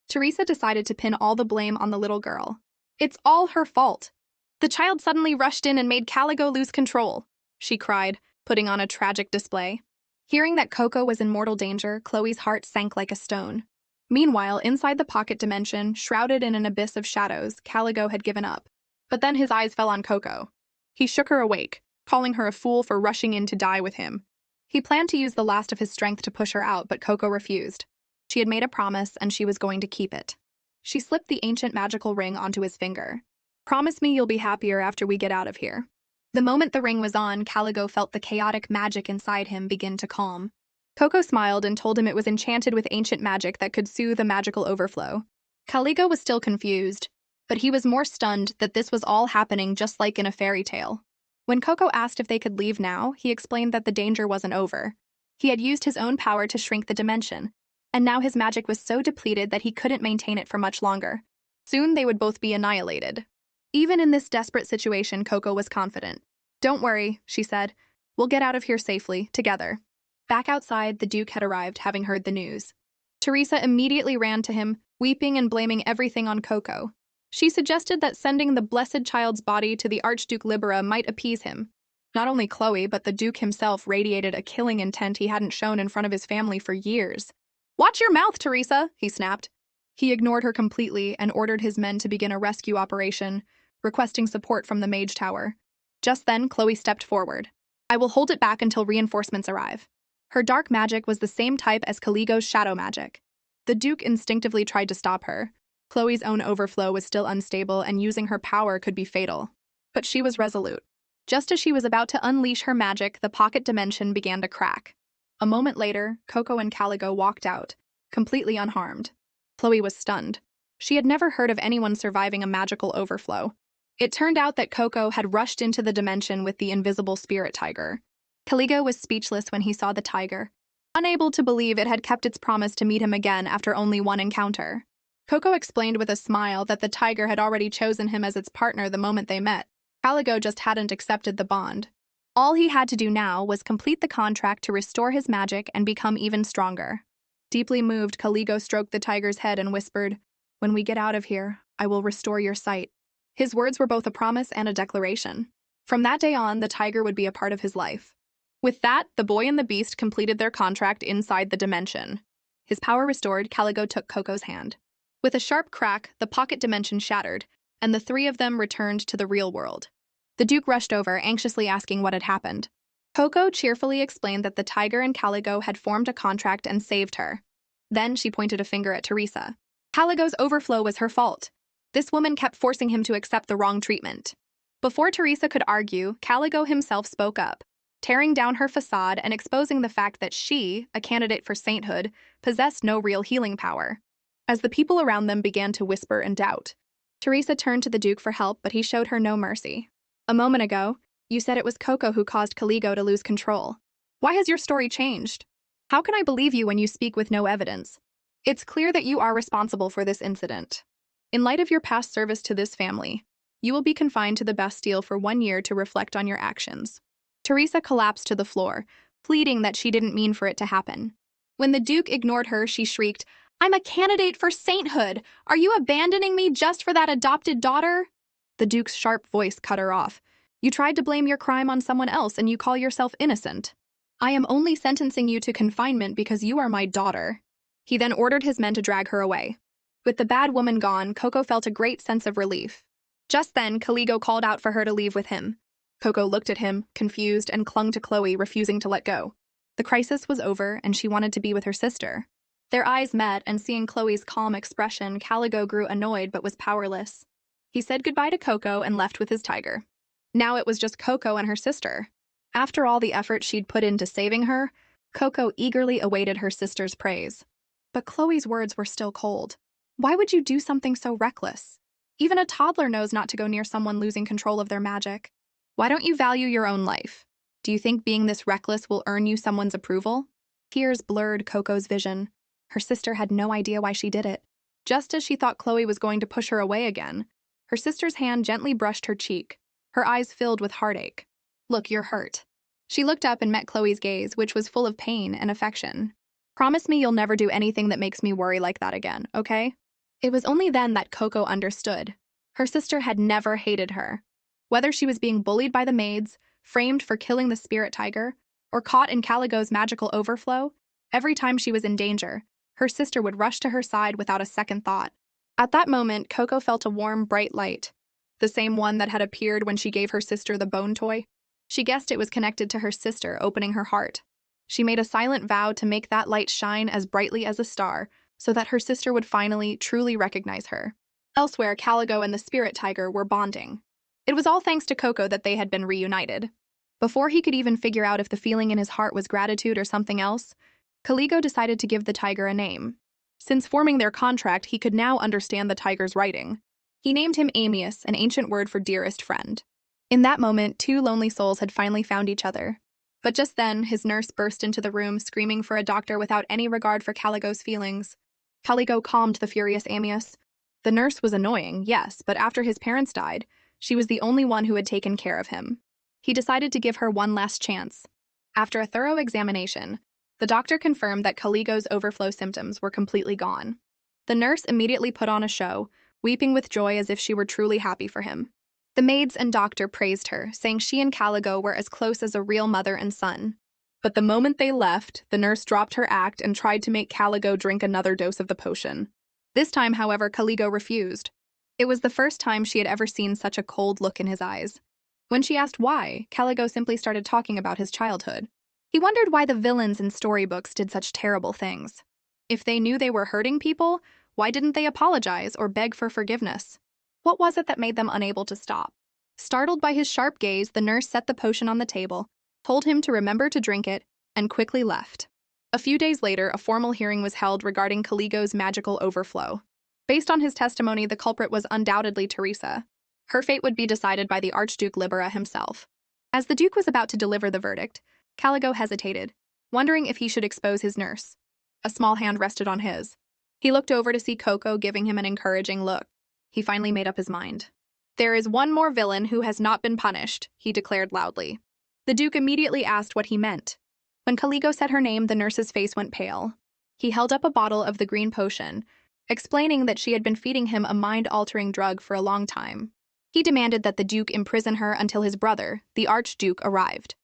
Teresa decided to pin all the blame on the little girl. It's all her fault. The child suddenly rushed in and made Caligo lose control, she cried, putting on a tragic display. Hearing that Koko was in mortal danger, Khloe's heart sank like a stone. Meanwhile, inside the pocket dimension, shrouded in an abyss of shadows, Caligo had given up. But then his eyes fell on Koko. He shook her awake, calling her a fool for rushing in to die with him. He planned to use the last of his strength to push her out, but Koko refused. She had made a promise, and she was going to keep it. She slipped the ancient magical ring onto his finger. Promise me you'll be happier after we get out of here. The moment the ring was on, Caligo felt the chaotic magic inside him begin to calm. Koko smiled and told him it was enchanted with ancient magic that could soothe a magical overflow. Caligo was still confused, but he was more stunned that this was all happening just like in a fairy tale. When Koko asked if they could leave now, he explained that the danger wasn't over. He had used his own power to shrink the dimension, and now his magic was so depleted that he couldn't maintain it for much longer. Soon they would both be annihilated. Even in this desperate situation, Koko was confident. Don't worry, she said. We'll get out of here safely, together. Back outside, the Duke had arrived, having heard the news. Teresa immediately ran to him, weeping and blaming everything on Koko. She suggested that sending the blessed child's body to the Archduke Libera might appease him. Not only Khloe, but the Duke himself radiated a killing intent he hadn't shown in front of his family for years. Watch your mouth, Teresa, he snapped. He ignored her completely and ordered his men to begin a rescue operation, requesting support from the mage tower. Just then, Khloe stepped forward. I will hold it back until reinforcements arrive. Her dark magic was the same type as Caligo's shadow magic. The Duke instinctively tried to stop her. Khloe's own overflow was still unstable, and using her power could be fatal. But she was resolute. Just as she was about to unleash her magic, the pocket dimension began to crack. A moment later, Koko and Caligo walked out, completely unharmed. Khloe was stunned. She had never heard of anyone surviving a magical overflow. It turned out that Koko had rushed into the dimension with the invisible spirit tiger. Caligo was speechless when he saw the tiger, unable to believe it had kept its promise to meet him again after only one encounter. Koko explained with a smile that the tiger had already chosen him as its partner the moment they met. Caligo just hadn't accepted the bond. All he had to do now was complete the contract to restore his magic and become even stronger. Deeply moved, Caligo stroked the tiger's head and whispered, "When we get out of here, I will restore your sight." His words were both a promise and a declaration. From that day on, the tiger would be a part of his life. With that, the boy and the beast completed their contract inside the dimension. His power restored, Caligo took Koko's hand. With a sharp crack, the pocket dimension shattered, and the three of them returned to the real world. The Duke rushed over, anxiously asking what had happened. Koko cheerfully explained that the tiger and Caligo had formed a contract and saved her. Then she pointed a finger at Teresa. Caligo's overflow was her fault. This woman kept forcing him to accept the wrong treatment. Before Teresa could argue, Caligo himself spoke up, tearing down her facade and exposing the fact that she, a candidate for sainthood, possessed no real healing power. As the people around them began to whisper and doubt, Teresa turned to the Duke for help, but he showed her no mercy. A moment ago, you said it was Koko who caused Caligo to lose control. Why has your story changed? How can I believe you when you speak with no evidence? It's clear that you are responsible for this incident. In light of your past service to this family, you will be confined to the Bastille for 1 year to reflect on your actions. Teresa collapsed to the floor, pleading that she didn't mean for it to happen. When the Duke ignored her, she shrieked, "I'm a candidate for sainthood! Are you abandoning me just for that adopted daughter?" The Duke's sharp voice cut her off. You tried to blame your crime on someone else and you call yourself innocent. I am only sentencing you to confinement because you are my daughter." He then ordered his men to drag her away. With the bad woman gone, Koko felt a great sense of relief. Just then, Khloe called out for her to leave with him. Koko looked at him, confused, and clung to Khloe, refusing to let go. The crisis was over, and she wanted to be with her sister. Their eyes met, and seeing Khloe's calm expression, Caligo grew annoyed but was powerless. He said goodbye to Koko and left with his tiger. Now it was just Koko and her sister. After all the effort she'd put into saving her, Koko eagerly awaited her sister's praise. But Khloe's words were still cold. Why would you do something so reckless? Even a toddler knows not to go near someone losing control of their magic. Why don't you value your own life? Do you think being this reckless will earn you someone's approval? Tears blurred Koko's vision. Her sister had no idea why she did it. Just as she thought Khloe was going to push her away again, her sister's hand gently brushed her cheek, her eyes filled with heartache. "Look, you're hurt." She looked up and met Khloe's gaze, which was full of pain and affection. "Promise me you'll never do anything that makes me worry like that again, okay?" It was only then that Koko understood. Her sister had never hated her. Whether she was being bullied by the maids, framed for killing the spirit tiger, or caught in Caligo's magical overflow, every time she was in danger, her sister would rush to her side without a second thought. At that moment, Koko felt a warm, bright light, the same one that had appeared when she gave her sister the bone toy. She guessed it was connected to her sister opening her heart. She made a silent vow to make that light shine as brightly as a star, so that her sister would finally, truly recognize her. Elsewhere, Caligo and the spirit tiger were bonding. It was all thanks to Koko that they had been reunited. Before he could even figure out if the feeling in his heart was gratitude or something else, Caligo decided to give the tiger a name. Since forming their contract, he could now understand the tiger's writing. He named him Amius, an ancient word for dearest friend. In that moment, two lonely souls had finally found each other. But just then, his nurse burst into the room, screaming for a doctor without any regard for Caligo's feelings. Caligo calmed the furious Amius. The nurse was annoying, yes, but after his parents died, she was the only one who had taken care of him. He decided to give her one last chance. After a thorough examination, the doctor confirmed that Caligo's overflow symptoms were completely gone. The nurse immediately put on a show, weeping with joy as if she were truly happy for him. The maids and doctor praised her, saying she and Caligo were as close as a real mother and son. But the moment they left, the nurse dropped her act and tried to make Caligo drink another dose of the potion. This time, however, Caligo refused. It was the first time she had ever seen such a cold look in his eyes. When she asked why, Caligo simply started talking about his childhood. He wondered why the villains in storybooks did such terrible things. If they knew they were hurting people, why didn't they apologize or beg for forgiveness? What was it that made them unable to stop? Startled by his sharp gaze, the nurse set the potion on the table, told him to remember to drink it, and quickly left. A few days later, a formal hearing was held regarding Caligo's magical overflow. Based on his testimony, the culprit was undoubtedly Teresa. Her fate would be decided by the Archduke Libera himself. As the Duke was about to deliver the verdict, Caligo hesitated, wondering if he should expose his nurse. A small hand rested on his. He looked over to see Koko giving him an encouraging look. He finally made up his mind. "There is one more villain who has not been punished," he declared loudly. The Duke immediately asked what he meant. When Caligo said her name, the nurse's face went pale. He held up a bottle of the green potion, explaining that she had been feeding him a mind-altering drug for a long time. He demanded that the Duke imprison her until his brother, the Archduke, arrived.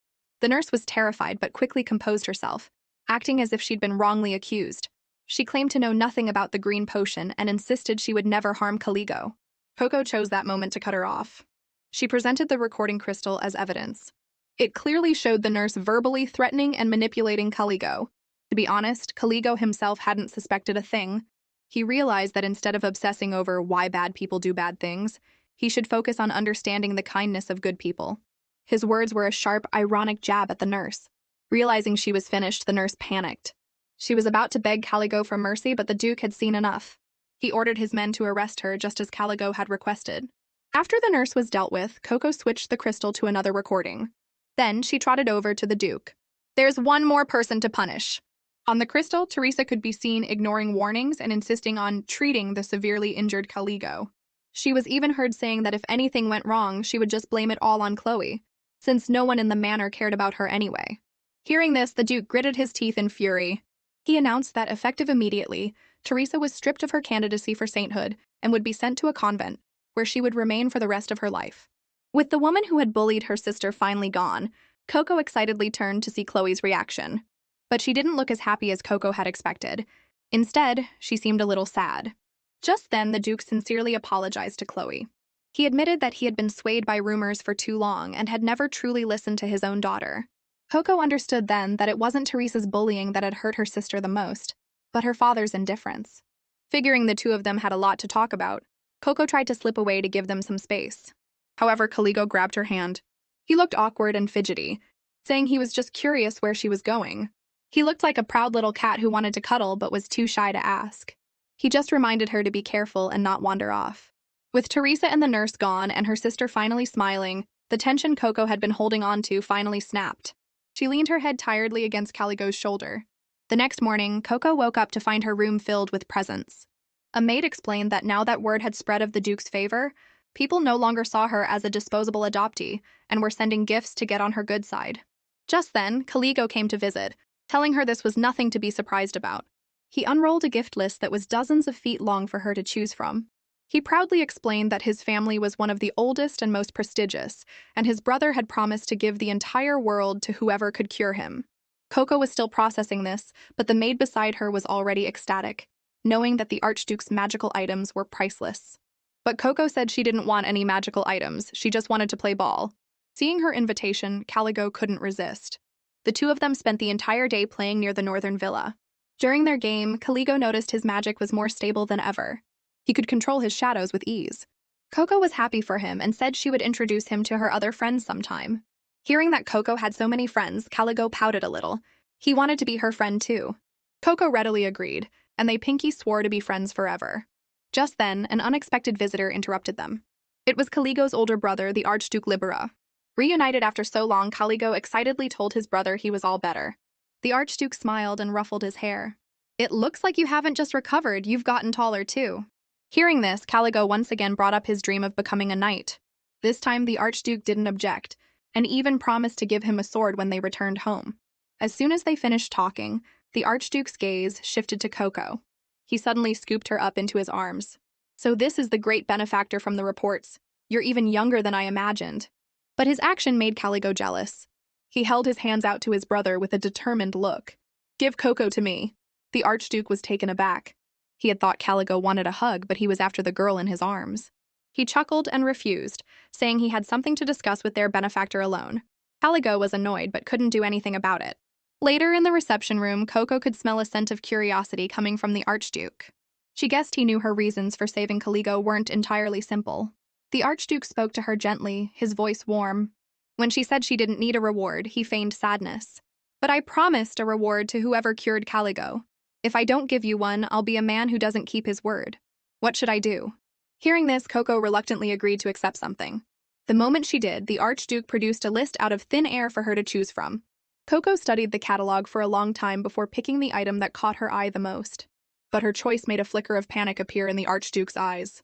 The nurse was terrified but quickly composed herself, acting as if she'd been wrongly accused. She claimed to know nothing about the green potion and insisted she would never harm Caligo. Koko chose that moment to cut her off. She presented the recording crystal as evidence. It clearly showed the nurse verbally threatening and manipulating Caligo. To be honest, Caligo himself hadn't suspected a thing. He realized that instead of obsessing over why bad people do bad things, he should focus on understanding the kindness of good people. His words were a sharp, ironic jab at the nurse. Realizing she was finished, the nurse panicked. She was about to beg Caligo for mercy, but the Duke had seen enough. He ordered his men to arrest her, just as Caligo had requested. After the nurse was dealt with, Koko switched the crystal to another recording. Then she trotted over to the Duke. "There's one more person to punish." On the crystal, Teresa could be seen ignoring warnings and insisting on treating the severely injured Caligo. She was even heard saying that if anything went wrong, she would just blame it all on Khloe, since no one in the manor cared about her anyway. Hearing this, the Duke gritted his teeth in fury. He announced that, effective immediately, Teresa was stripped of her candidacy for sainthood and would be sent to a convent, where she would remain for the rest of her life. With the woman who had bullied her sister finally gone, Koko excitedly turned to see Khloe's reaction. But she didn't look as happy as Koko had expected. Instead, she seemed a little sad. Just then, the Duke sincerely apologized to Khloe. He admitted that he had been swayed by rumors for too long and had never truly listened to his own daughter. Koko understood then that it wasn't Teresa's bullying that had hurt her sister the most, but her father's indifference. Figuring the two of them had a lot to talk about, Koko tried to slip away to give them some space. However, Khloe grabbed her hand. He looked awkward and fidgety, saying he was just curious where she was going. He looked like a proud little cat who wanted to cuddle but was too shy to ask. He just reminded her to be careful and not wander off. With Teresa and the nurse gone and her sister finally smiling, the tension Koko had been holding on to finally snapped. She leaned her head tiredly against Caligo's shoulder. The next morning, Koko woke up to find her room filled with presents. A maid explained that now that word had spread of the Duke's favor, people no longer saw her as a disposable adoptee and were sending gifts to get on her good side. Just then, Khloe came to visit, telling her this was nothing to be surprised about. He unrolled a gift list that was dozens of feet long for her to choose from. He proudly explained that his family was one of the oldest and most prestigious, and his brother had promised to give the entire world to whoever could cure him. Koko was still processing this, but the maid beside her was already ecstatic, knowing that the Archduke's magical items were priceless. But Koko said she didn't want any magical items, she just wanted to play ball. Seeing her invitation, Caligo couldn't resist. The two of them spent the entire day playing near the northern villa. During their game, Caligo noticed his magic was more stable than ever. He could control his shadows with ease. Koko was happy for him and said she would introduce him to her other friends sometime. Hearing that Koko had so many friends, Caligo pouted a little. He wanted to be her friend too. Koko readily agreed, and they pinky swore to be friends forever. Just then, an unexpected visitor interrupted them. It was Caligo's older brother, the Archduke Libera. Reunited after so long, Caligo excitedly told his brother he was all better. The Archduke smiled and ruffled his hair. "It looks like you haven't just recovered, you've gotten taller too." Hearing this, Caligo once again brought up his dream of becoming a knight. This time, the Archduke didn't object, and even promised to give him a sword when they returned home. As soon as they finished talking, the Archduke's gaze shifted to Koko. He suddenly scooped her up into his arms. "So this is the great benefactor from the reports. You're even younger than I imagined." But his action made Caligo jealous. He held his hands out to his brother with a determined look. "Give Koko to me." The Archduke was taken aback. He had thought Caligo wanted a hug, but he was after the girl in his arms. He chuckled and refused, saying he had something to discuss with their benefactor alone. Caligo was annoyed but couldn't do anything about it. Later in the reception room, Koko could smell a scent of curiosity coming from the Archduke. She guessed he knew her reasons for saving Caligo weren't entirely simple. The Archduke spoke to her gently, his voice warm. When she said she didn't need a reward, he feigned sadness. "But I promised a reward to whoever cured Caligo. If I don't give you one, I'll be a man who doesn't keep his word. What should I do?" Hearing this, Koko reluctantly agreed to accept something. The moment she did, the Archduke produced a list out of thin air for her to choose from. Koko studied the catalog for a long time before picking the item that caught her eye the most. But her choice made a flicker of panic appear in the Archduke's eyes.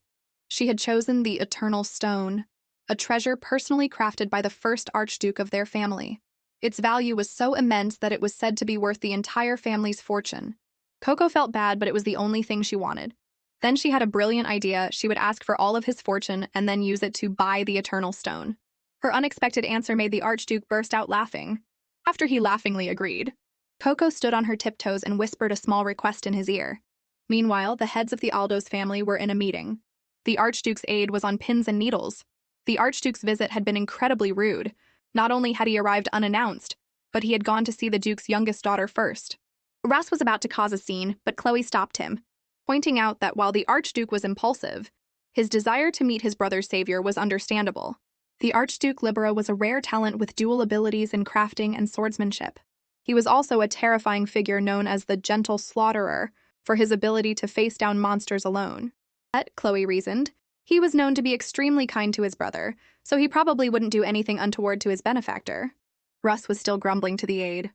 She had chosen the Eternal Stone, a treasure personally crafted by the first Archduke of their family. Its value was so immense that it was said to be worth the entire family's fortune. Koko felt bad, but it was the only thing she wanted. Then she had a brilliant idea. She would ask for all of his fortune and then use it to buy the Eternal Stone. Her unexpected answer made the Archduke burst out laughing. After he laughingly agreed, Koko stood on her tiptoes and whispered a small request in his ear. Meanwhile, the heads of the Aldos family were in a meeting. The Archduke's aide was on pins and needles. The Archduke's visit had been incredibly rude. Not only had he arrived unannounced, but he had gone to see the Duke's youngest daughter first. Russ was about to cause a scene, but Khloe stopped him, pointing out that while the Archduke was impulsive, his desire to meet his brother's savior was understandable. The Archduke Libera was a rare talent with dual abilities in crafting and swordsmanship. He was also a terrifying figure known as the Gentle Slaughterer for his ability to face down monsters alone. But, Khloe reasoned, he was known to be extremely kind to his brother, so he probably wouldn't do anything untoward to his benefactor. Russ was still grumbling to the aide.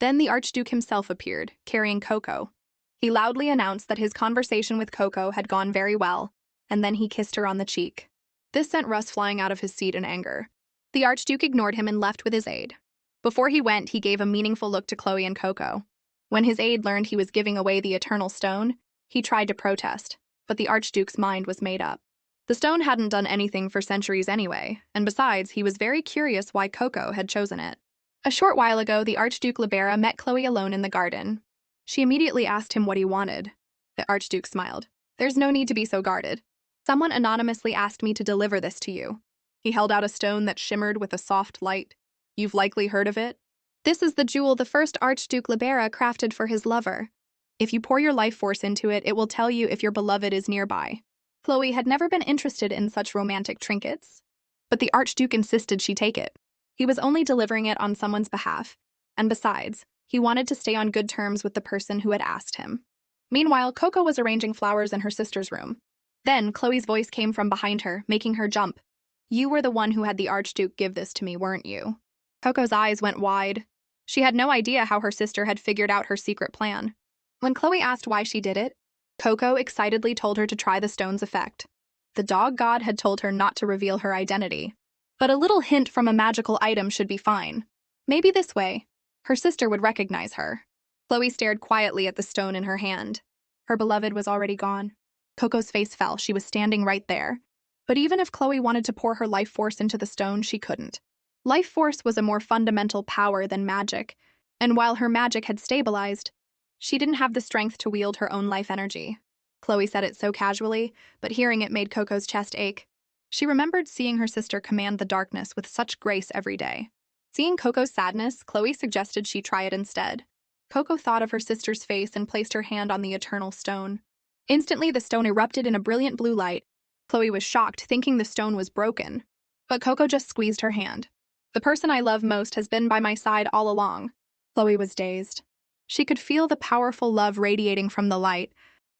Then the Archduke himself appeared, carrying Koko. He loudly announced that his conversation with Koko had gone very well, and then he kissed her on the cheek. This sent Russ flying out of his seat in anger. The Archduke ignored him and left with his aide. Before he went, he gave a meaningful look to Khloe and Koko. When his aide learned he was giving away the Eternal Stone, he tried to protest, but the Archduke's mind was made up. The stone hadn't done anything for centuries anyway, and besides, he was very curious why Koko had chosen it. A short while ago, the Archduke Libera met Khloe alone in the garden. She immediately asked him what he wanted. The Archduke smiled. There's no need to be so guarded. Someone anonymously asked me to deliver this to you. He held out a stone that shimmered with a soft light. You've likely heard of it. This is the jewel the first Archduke Libera crafted for his lover. If you pour your life force into it, it will tell you if your beloved is nearby. Khloe had never been interested in such romantic trinkets, but the Archduke insisted she take it. He was only delivering it on someone's behalf, and besides, he wanted to stay on good terms with the person who had asked him. Meanwhile, Koko was arranging flowers in her sister's room. Then, Khloe's voice came from behind her, making her jump. You were the one who had the Archduke give this to me, weren't you? Koko's eyes went wide. She had no idea how her sister had figured out her secret plan. When Khloe asked why she did it, Koko excitedly told her to try the stone's effect. The dog god had told her not to reveal her identity, but a little hint from a magical item should be fine. Maybe this way, her sister would recognize her. Khloe stared quietly at the stone in her hand. Her beloved was already gone. Koko's face fell. She was standing right there. But even if Khloe wanted to pour her life force into the stone, she couldn't. Life force was a more fundamental power than magic, and while her magic had stabilized, she didn't have the strength to wield her own life energy. Khloe said it so casually, but hearing it made Koko's chest ache. She remembered seeing her sister command the darkness with such grace every day. Seeing Koko's sadness, Khloe suggested she try it instead. Koko thought of her sister's face and placed her hand on the eternal stone. Instantly, the stone erupted in a brilliant blue light. Khloe was shocked, thinking the stone was broken. But Koko just squeezed her hand. The person I love most has been by my side all along. Khloe was dazed. She could feel the powerful love radiating from the light,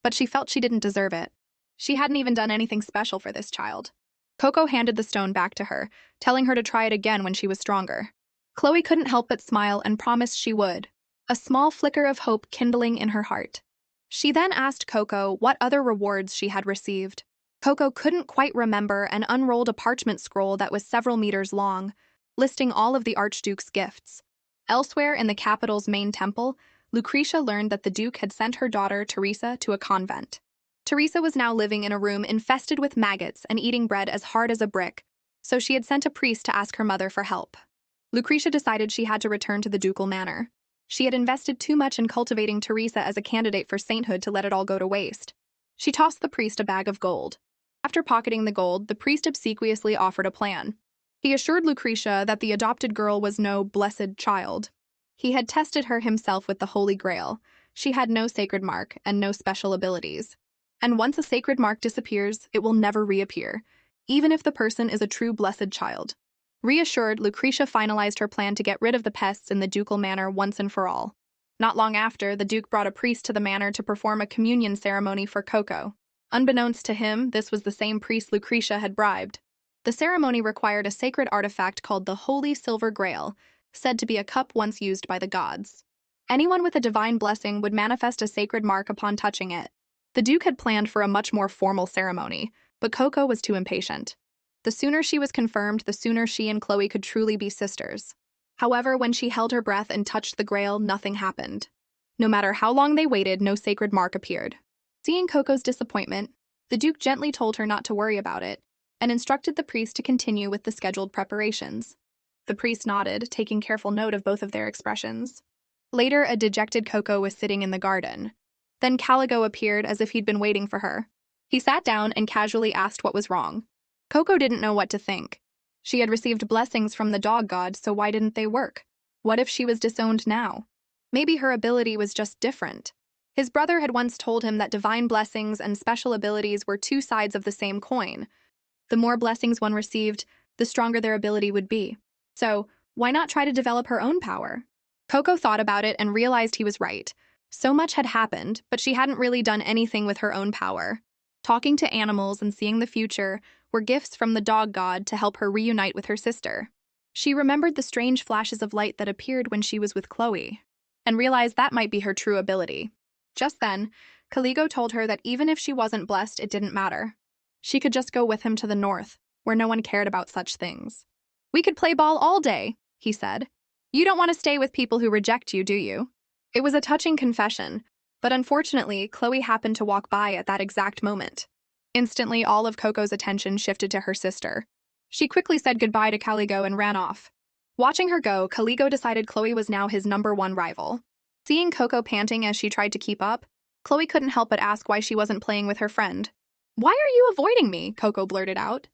but she felt she didn't deserve it. She hadn't even done anything special for this child. Koko handed the stone back to her, telling her to try it again when she was stronger. Khloe couldn't help but smile and promised she would, a small flicker of hope kindling in her heart. She then asked Koko what other rewards she had received. Koko couldn't quite remember and unrolled a parchment scroll that was several meters long, listing all of the Archduke's gifts. Elsewhere in the capital's main temple, Lucretia learned that the Duke had sent her daughter, Teresa, to a convent. Teresa was now living in a room infested with maggots and eating bread as hard as a brick, so she had sent a priest to ask her mother for help. Lucretia decided she had to return to the ducal manor. She had invested too much in cultivating Teresa as a candidate for sainthood to let it all go to waste. She tossed the priest a bag of gold. After pocketing the gold, the priest obsequiously offered a plan. He assured Lucretia that the adopted girl was no blessed child. He had tested her himself with the Holy Grail. She had no sacred mark and no special abilities. And once a sacred mark disappears, it will never reappear, even if the person is a true blessed child. Reassured, Lucretia finalized her plan to get rid of the pests in the ducal manor once and for all. Not long after, the Duke brought a priest to the manor to perform a communion ceremony for Koko. Unbeknownst to him, this was the same priest Lucretia had bribed. The ceremony required a sacred artifact called the Holy Silver Grail, said to be a cup once used by the gods. Anyone with a divine blessing would manifest a sacred mark upon touching it. The Duke had planned for a much more formal ceremony, but Koko was too impatient. The sooner she was confirmed, the sooner she and Khloe could truly be sisters. However, when she held her breath and touched the grail, nothing happened. No matter how long they waited, no sacred mark appeared. Seeing Koko's disappointment, the Duke gently told her not to worry about it, and instructed the priest to continue with the scheduled preparations. The priest nodded, taking careful note of both of their expressions. Later, a dejected Koko was sitting in the garden. Then Caligo appeared as if he'd been waiting for her. He sat down and casually asked what was wrong. Koko didn't know what to think. She had received blessings from the dog god, so why didn't they work? What if she was disowned now? Maybe her ability was just different. His brother had once told him that divine blessings and special abilities were two sides of the same coin. The more blessings one received, the stronger their ability would be. So, why not try to develop her own power? Koko thought about it and realized he was right. So much had happened, but she hadn't really done anything with her own power. Talking to animals and seeing the future were gifts from the dog god to help her reunite with her sister. She remembered the strange flashes of light that appeared when she was with Khloe, and realized that might be her true ability. Just then, Caligo told her that even if she wasn't blessed, it didn't matter. She could just go with him to the north, where no one cared about such things. "We could play ball all day," he said. "You don't want to stay with people who reject you, do you?" It was a touching confession, but unfortunately, Khloe happened to walk by at that exact moment. Instantly, all of Koko's attention shifted to her sister. She quickly said goodbye to Caligo and ran off. Watching her go, Khloe decided Khloe was now his #1 rival. Seeing Koko panting as she tried to keep up, Khloe couldn't help but ask why she wasn't playing with her friend. "Why are you avoiding me?" Koko blurted out.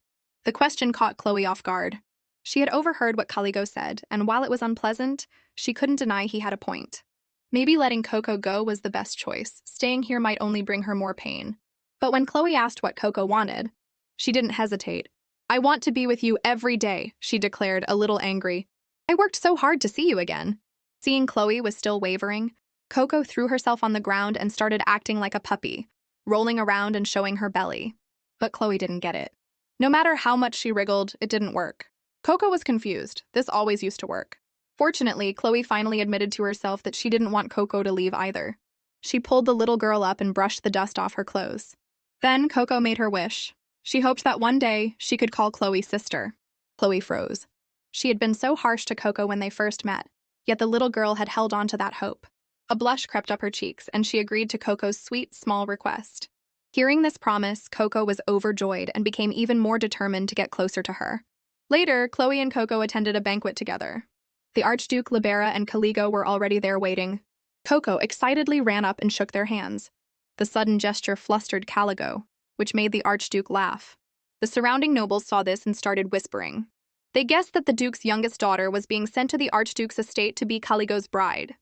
The question caught Khloe off guard. She had overheard what Khloe said, and while it was unpleasant, she couldn't deny he had a point. Maybe letting Koko go was the best choice. Staying here might only bring her more pain. But when Khloe asked what Koko wanted, she didn't hesitate. "I want to be with you every day," she declared, a little angry. "I worked so hard to see you again." Seeing Khloe was still wavering, Koko threw herself on the ground and started acting like a puppy, rolling around and showing her belly. But Khloe didn't get it. No matter how much she wriggled, it didn't work. Koko was confused. This always used to work. Fortunately, Khloe finally admitted to herself that she didn't want Koko to leave either. She pulled the little girl up and brushed the dust off her clothes. Then Koko made her wish. She hoped that one day she could call Khloe sister. Khloe froze. She had been so harsh to Koko when they first met, yet the little girl had held on to that hope. A blush crept up her cheeks, and she agreed to Koko's sweet, small request. Hearing this promise, Koko was overjoyed and became even more determined to get closer to her. Later, Khloe and Koko attended a banquet together. The Archduke Libera and Khloe were already there waiting. Koko excitedly ran up and shook their hands. The sudden gesture flustered Khloe, which made the Archduke laugh. The surrounding nobles saw this and started whispering. They guessed that the Duke's youngest daughter was being sent to the Archduke's estate to be Khloe's bride.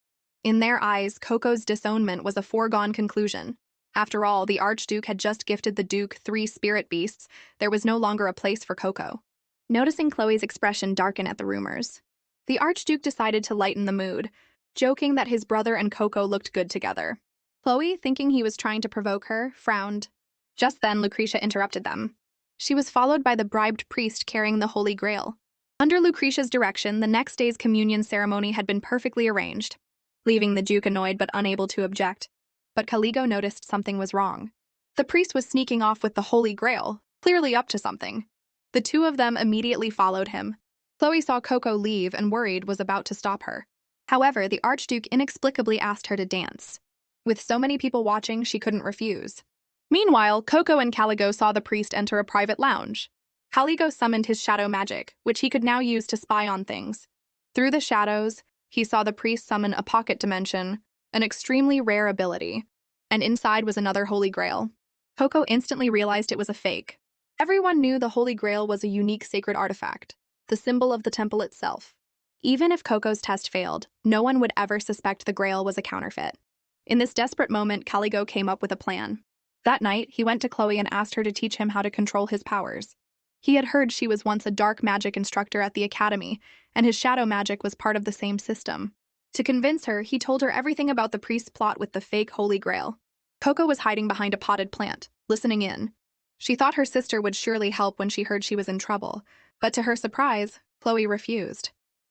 In their eyes, Koko's disownment was a foregone conclusion. After all, the Archduke had just gifted the Duke 3 spirit beasts. There was no longer a place for Koko. Noticing Khloe's expression darken at the rumors, the Archduke decided to lighten the mood, joking that his brother and Koko looked good together. Khloe, thinking he was trying to provoke her, frowned. Just then, Lucretia interrupted them. She was followed by the bribed priest carrying the Holy Grail. Under Lucretia's direction, the next day's communion ceremony had been perfectly arranged, leaving the Duke annoyed but unable to object. But Khloe noticed something was wrong. The priest was sneaking off with the Holy Grail, clearly up to something. The two of them immediately followed him. Khloe saw Koko leave and worried was about to stop her. However, the Archduke inexplicably asked her to dance. With so many people watching, she couldn't refuse. Meanwhile, Koko and Khloe saw the priest enter a private lounge. Khloe summoned his shadow magic, which he could now use to spy on things. Through the shadows, he saw the priest summon a pocket dimension, an extremely rare ability, and inside was another Holy Grail. Koko instantly realized it was a fake. Everyone knew the Holy Grail was a unique sacred artifact, the symbol of the temple itself. Even if Koko's test failed, no one would ever suspect the Grail was a counterfeit. In this desperate moment, Khloe came up with a plan. That night, he went to Khloe and asked her to teach him how to control his powers. He had heard she was once a dark magic instructor at the academy, and his shadow magic was part of the same system. To convince her, he told her everything about the priest's plot with the fake Holy Grail. Koko was hiding behind a potted plant, listening in. She thought her sister would surely help when she heard she was in trouble, but to her surprise, Khloe refused.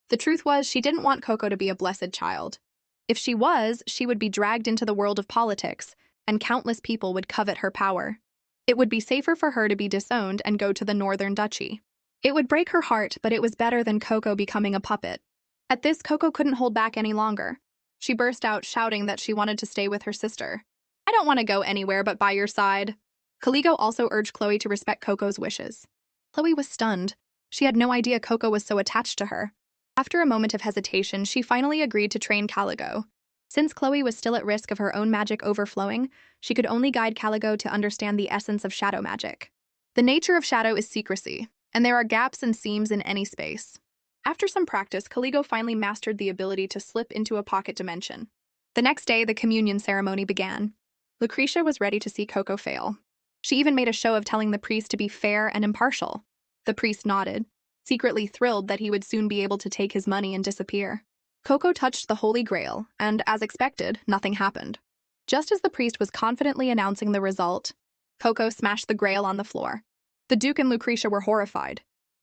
The truth was, she didn't want Koko to be a blessed child. If she was, she would be dragged into the world of politics, and countless people would covet her power. It would be safer for her to be disowned and go to the Northern Duchy. It would break her heart, but it was better than Koko becoming a puppet. At this, Koko couldn't hold back any longer. She burst out, shouting that she wanted to stay with her sister. "I don't want to go anywhere but by your side." Khloe also urged Khloe to respect Koko's wishes. Khloe was stunned. She had no idea Koko was so attached to her. After a moment of hesitation, she finally agreed to train Khloe. Since Khloe was still at risk of her own magic overflowing, she could only guide Khloe to understand the essence of shadow magic. The nature of shadow is secrecy, and there are gaps and seams in any space. After some practice, Khloe finally mastered the ability to slip into a pocket dimension. The next day, the communion ceremony began. Lucretia was ready to see Koko fail. She even made a show of telling the priest to be fair and impartial. The priest nodded, secretly thrilled that he would soon be able to take his money and disappear. Koko touched the Holy Grail, and as expected, nothing happened. Just as the priest was confidently announcing the result, Koko smashed the Grail on the floor. The Duke and Lucretia were horrified.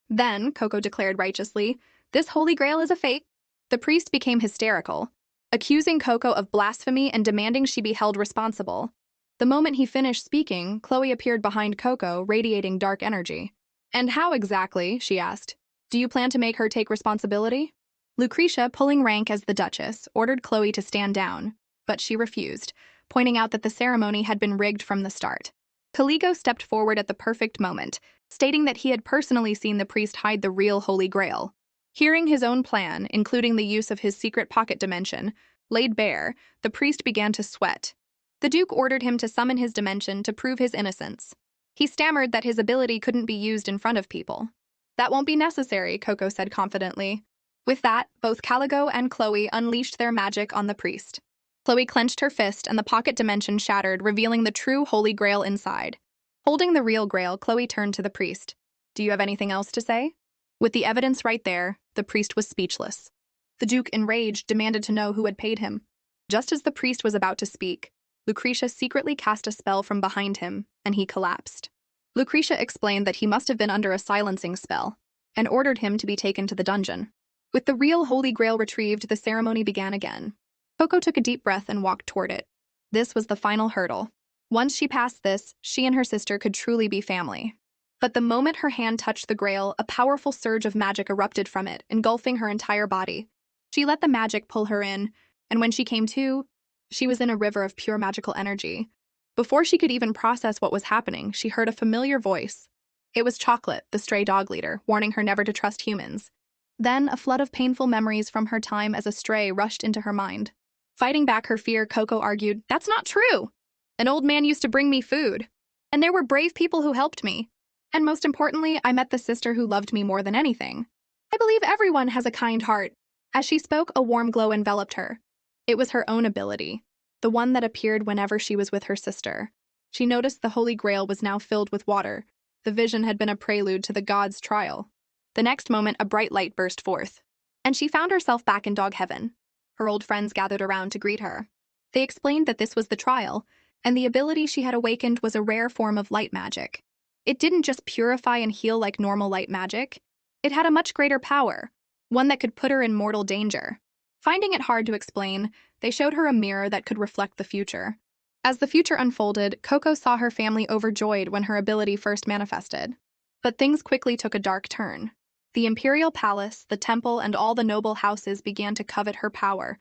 Then, Koko declared righteously, "This Holy Grail is a fake." The priest became hysterical, accusing Koko of blasphemy and demanding she be held responsible. The moment he finished speaking, Khloe appeared behind Koko, radiating dark energy. "And how exactly," she asked, "do you plan to make her take responsibility?" Lucretia, pulling rank as the Duchess, ordered Khloe to stand down, but she refused, pointing out that the ceremony had been rigged from the start. Khloe stepped forward at the perfect moment, stating that he had personally seen the priest hide the real Holy Grail. Hearing his own plan, including the use of his secret pocket dimension, laid bare, the priest began to sweat. The Duke ordered him to summon his dimension to prove his innocence. He stammered that his ability couldn't be used in front of people. "That won't be necessary," Koko said confidently. With that, both Caligo and Khloe unleashed their magic on the priest. Khloe clenched her fist and the pocket dimension shattered, revealing the true Holy Grail inside. Holding the real Grail, Khloe turned to the priest. "Do you have anything else to say?" With the evidence right there, the priest was speechless. The Duke, enraged, demanded to know who had paid him. Just as the priest was about to speak, Lucretia secretly cast a spell from behind him, and he collapsed. Lucretia explained that he must have been under a silencing spell, and ordered him to be taken to the dungeon. With the real Holy Grail retrieved, the ceremony began again. Koko took a deep breath and walked toward it. This was the final hurdle. Once she passed this, she and her sister could truly be family. But the moment her hand touched the Grail, a powerful surge of magic erupted from it, engulfing her entire body. She let the magic pull her in, and when she came to, she was in a river of pure magical energy. Before she could even process what was happening, she heard a familiar voice. It was Chocolate, the stray dog leader, warning her never to trust humans. Then, a flood of painful memories from her time as a stray rushed into her mind. Fighting back her fear, Koko argued, "That's not true! An old man used to bring me food. And there were brave people who helped me. And most importantly, I met the sister who loved me more than anything. I believe everyone has a kind heart." As she spoke, a warm glow enveloped her. It was her own ability, the one that appeared whenever she was with her sister. She noticed the Holy Grail was now filled with water. The vision had been a prelude to the god's trial. The next moment, a bright light burst forth, and she found herself back in dog heaven. Her old friends gathered around to greet her. They explained that this was the trial, and the ability she had awakened was a rare form of light magic. It didn't just purify and heal like normal light magic. It had a much greater power, one that could put her in mortal danger. Finding it hard to explain, they showed her a mirror that could reflect the future. As the future unfolded, Koko saw her family overjoyed when her ability first manifested. But things quickly took a dark turn. The imperial palace, the temple, and all the noble houses began to covet her power,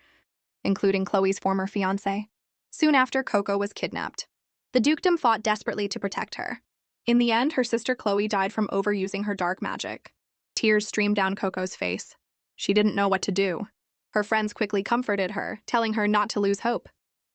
including Khloe's former fiancé. Soon after, Koko was kidnapped. The dukedom fought desperately to protect her. In the end, her sister Khloe died from overusing her dark magic. Tears streamed down Koko's face. She didn't know what to do. Her friends quickly comforted her, telling her not to lose hope.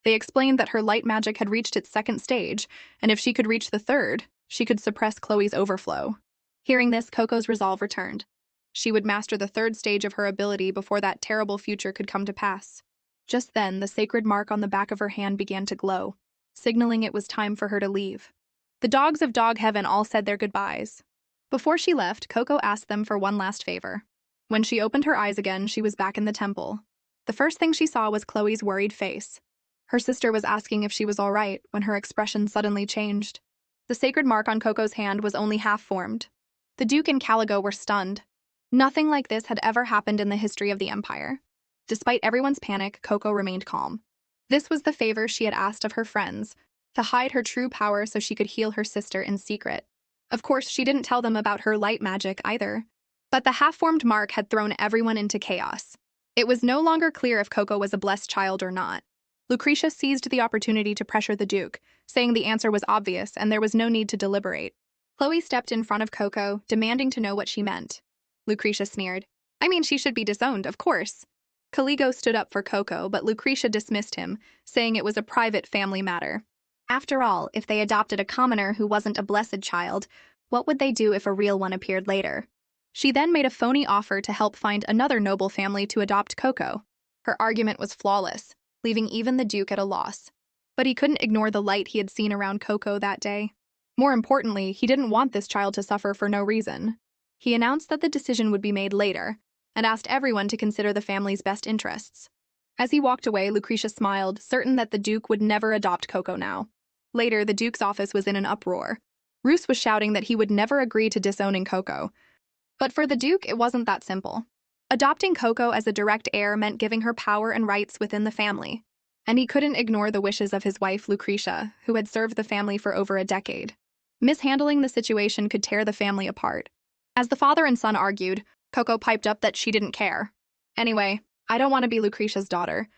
They explained that her light magic had reached its second stage, and if she could reach the third, she could suppress Khloe's overflow. Hearing this, Koko's resolve returned. She would master the third stage of her ability before that terrible future could come to pass. Just then, the sacred mark on the back of her hand began to glow, signaling it was time for her to leave. The dogs of Dog Heaven all said their goodbyes. Before she left, Koko asked them for one last favor. When she opened her eyes again, she was back in the temple. The first thing she saw was Khloe's worried face. Her sister was asking if she was all right when her expression suddenly changed. The sacred mark on Koko's hand was only half formed. The Duke and Caligo were stunned. Nothing like this had ever happened in the history of the Empire. Despite everyone's panic, Koko remained calm. This was the favor she had asked of her friends, to hide her true power so she could heal her sister in secret. Of course, she didn't tell them about her light magic either. But the half-formed mark had thrown everyone into chaos. It was no longer clear if Koko was a blessed child or not. Lucretia seized the opportunity to pressure the Duke, saying the answer was obvious and there was no need to deliberate. Khloe stepped in front of Koko, demanding to know what she meant. Lucretia sneered. "I mean, she should be disowned, of course." Caligo stood up for Koko, but Lucretia dismissed him, saying it was a private family matter. After all, if they adopted a commoner who wasn't a blessed child, what would they do if a real one appeared later? She then made a phony offer to help find another noble family to adopt Koko. Her argument was flawless, leaving even the Duke at a loss. But he couldn't ignore the light he had seen around Koko that day. More importantly, he didn't want this child to suffer for no reason. He announced that the decision would be made later, and asked everyone to consider the family's best interests. As he walked away, Lucretia smiled, certain that the Duke would never adopt Koko now. Later, the Duke's office was in an uproar. Roose was shouting that he would never agree to disowning Koko. But for the Duke, it wasn't that simple. Adopting Koko as a direct heir meant giving her power and rights within the family. And he couldn't ignore the wishes of his wife, Lucretia, who had served the family for over a decade. Mishandling the situation could tear the family apart. As the father and son argued, Koko piped up that she didn't care. "Anyway, I don't want to be Lucretia's daughter.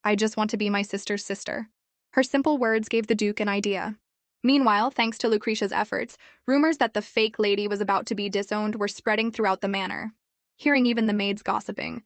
I just want to be my sister's sister." Her simple words gave the Duke an idea. Meanwhile, thanks to Lucretia's efforts, rumors that the fake lady was about to be disowned were spreading throughout the manor. hearing even the maids gossiping.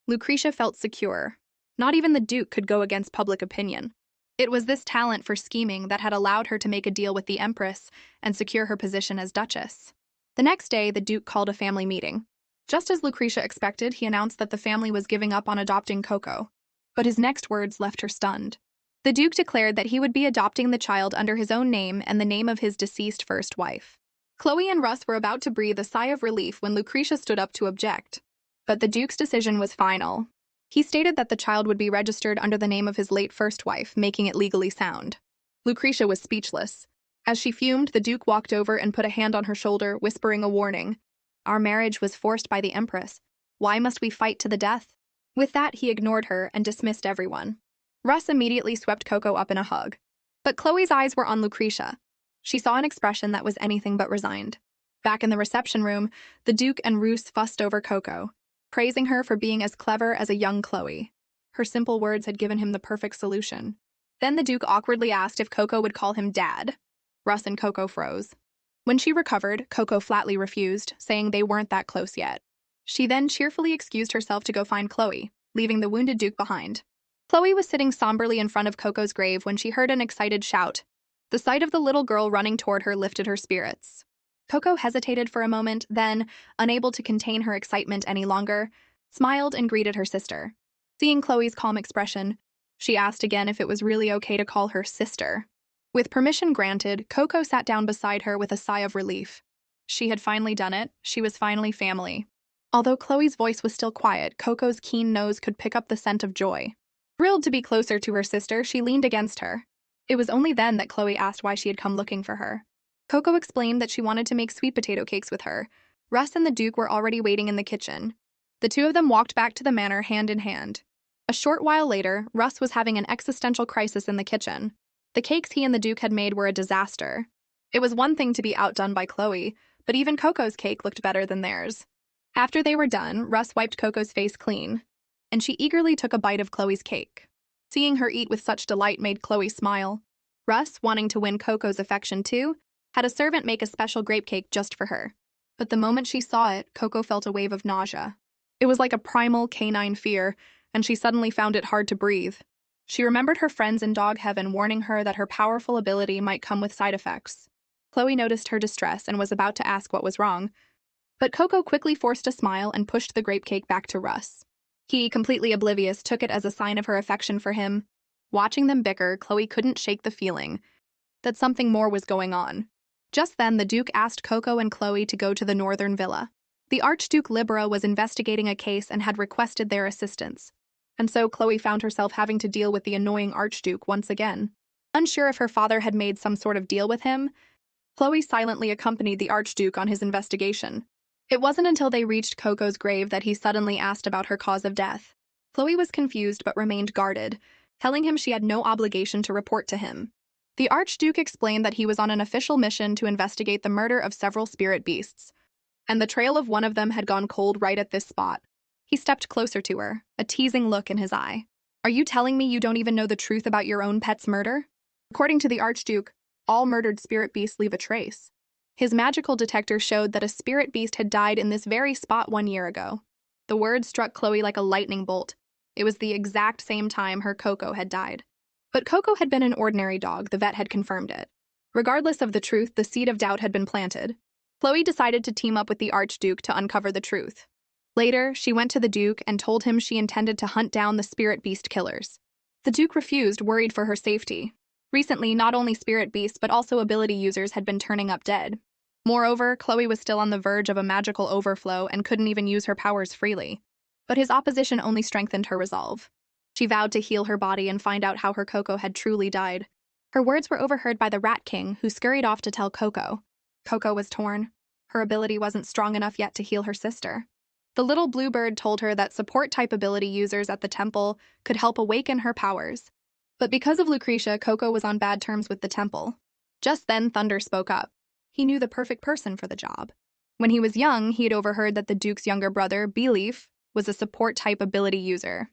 Lucretia felt secure. Not even the Duke could go against public opinion. It was this talent for scheming that had allowed her to make a deal with the Empress and secure her position as Duchess. The next day, the Duke called a family meeting. Just as Lucretia expected, he announced that the family was giving up on adopting Koko. But his next words left her stunned. The Duke declared that he would be adopting the child under his own name and the name of his deceased first wife. Khloe and Russ were about to breathe a sigh of relief when Lucretia stood up to object. But the Duke's decision was final. He stated that the child would be registered under the name of his late first wife, making it legally sound. Lucretia was speechless. As she fumed, the Duke walked over and put a hand on her shoulder, whispering a warning. Our marriage was forced by the Empress. Why must we fight to the death? With that, he ignored her and dismissed everyone. Russ immediately swept Koko up in a hug. But Khloe's eyes were on Lucretia. She saw an expression that was anything but resigned. Back in the reception room, the Duke and Roos fussed over Koko, praising her for being as clever as a young Khloe. Her simple words had given him the perfect solution. Then the Duke awkwardly asked if Koko would call him Dad. Russ and Koko froze. When she recovered, Koko flatly refused, saying they weren't that close yet. She then cheerfully excused herself to go find Khloe, leaving the wounded Duke behind. Khloe was sitting somberly in front of Koko's grave when she heard an excited shout. The sight of the little girl running toward her lifted her spirits. Koko hesitated for a moment, then, unable to contain her excitement any longer, smiled and greeted her sister. Seeing Khloe's calm expression, she asked again if it was really okay to call her sister. With permission granted, Koko sat down beside her with a sigh of relief. She had finally done it. She was finally family. Although Khloe's voice was still quiet, Koko's keen nose could pick up the scent of joy. Thrilled to be closer to her sister, she leaned against her. It was only then that Khloe asked why she had come looking for her. Koko explained that she wanted to make sweet potato cakes with her. Russ and the Duke were already waiting in the kitchen. The two of them walked back to the manor hand in hand. A short while later, Russ was having an existential crisis in the kitchen. The cakes he and the Duke had made were a disaster. It was one thing to be outdone by Khloe, but even Koko's cake looked better than theirs. After they were done, Russ wiped Koko's face clean, and she eagerly took a bite of Khloe's cake. Seeing her eat with such delight made Khloe smile. Russ, wanting to win Koko's affection too, had a servant make a special grape cake just for her. But the moment she saw it, Koko felt a wave of nausea. It was like a primal canine fear, and she suddenly found it hard to breathe. She remembered her friends in dog heaven warning her that her powerful ability might come with side effects. Khloe noticed her distress and was about to ask what was wrong, but Koko quickly forced a smile and pushed the grape cake back to Russ. He, completely oblivious, took it as a sign of her affection for him. Watching them bicker, Khloe couldn't shake the feeling that something more was going on. Just then, the Duke asked Koko and Khloe to go to the northern villa. The Archduke Libera was investigating a case and had requested their assistance. And so Khloe found herself having to deal with the annoying Archduke once again. Unsure if her father had made some sort of deal with him, Khloe silently accompanied the Archduke on his investigation. It wasn't until they reached Koko's grave that he suddenly asked about her cause of death. Khloe was confused but remained guarded, telling him she had no obligation to report to him. The Archduke explained that he was on an official mission to investigate the murder of several spirit beasts, and the trail of one of them had gone cold right at this spot. He stepped closer to her, a teasing look in his eye. Are you telling me you don't even know the truth about your own pet's murder? According to the Archduke, all murdered spirit beasts leave a trace. His magical detector showed that a spirit beast had died in this very spot 1 year ago. The word struck Khloe like a lightning bolt. It was the exact same time her Koko had died. But Koko had been an ordinary dog, the vet had confirmed it. Regardless of the truth, the seed of doubt had been planted. Khloe decided to team up with the Archduke to uncover the truth. Later, she went to the Duke and told him she intended to hunt down the spirit beast killers. The Duke refused, worried for her safety. Recently, not only spirit beasts but also ability users had been turning up dead. Moreover, Khloe was still on the verge of a magical overflow and couldn't even use her powers freely. But his opposition only strengthened her resolve. She vowed to heal her body and find out how her Koko had truly died. Her words were overheard by the Rat King, who scurried off to tell Koko. Koko was torn. Her ability wasn't strong enough yet to heal her sister. The little bluebird told her that support-type ability users at the temple could help awaken her powers. But because of Lucretia, Koko was on bad terms with the temple. Just then, Thunder spoke up. He knew the perfect person for the job. When he was young, he had overheard that the Duke's younger brother, Beleaf, was a support-type ability user.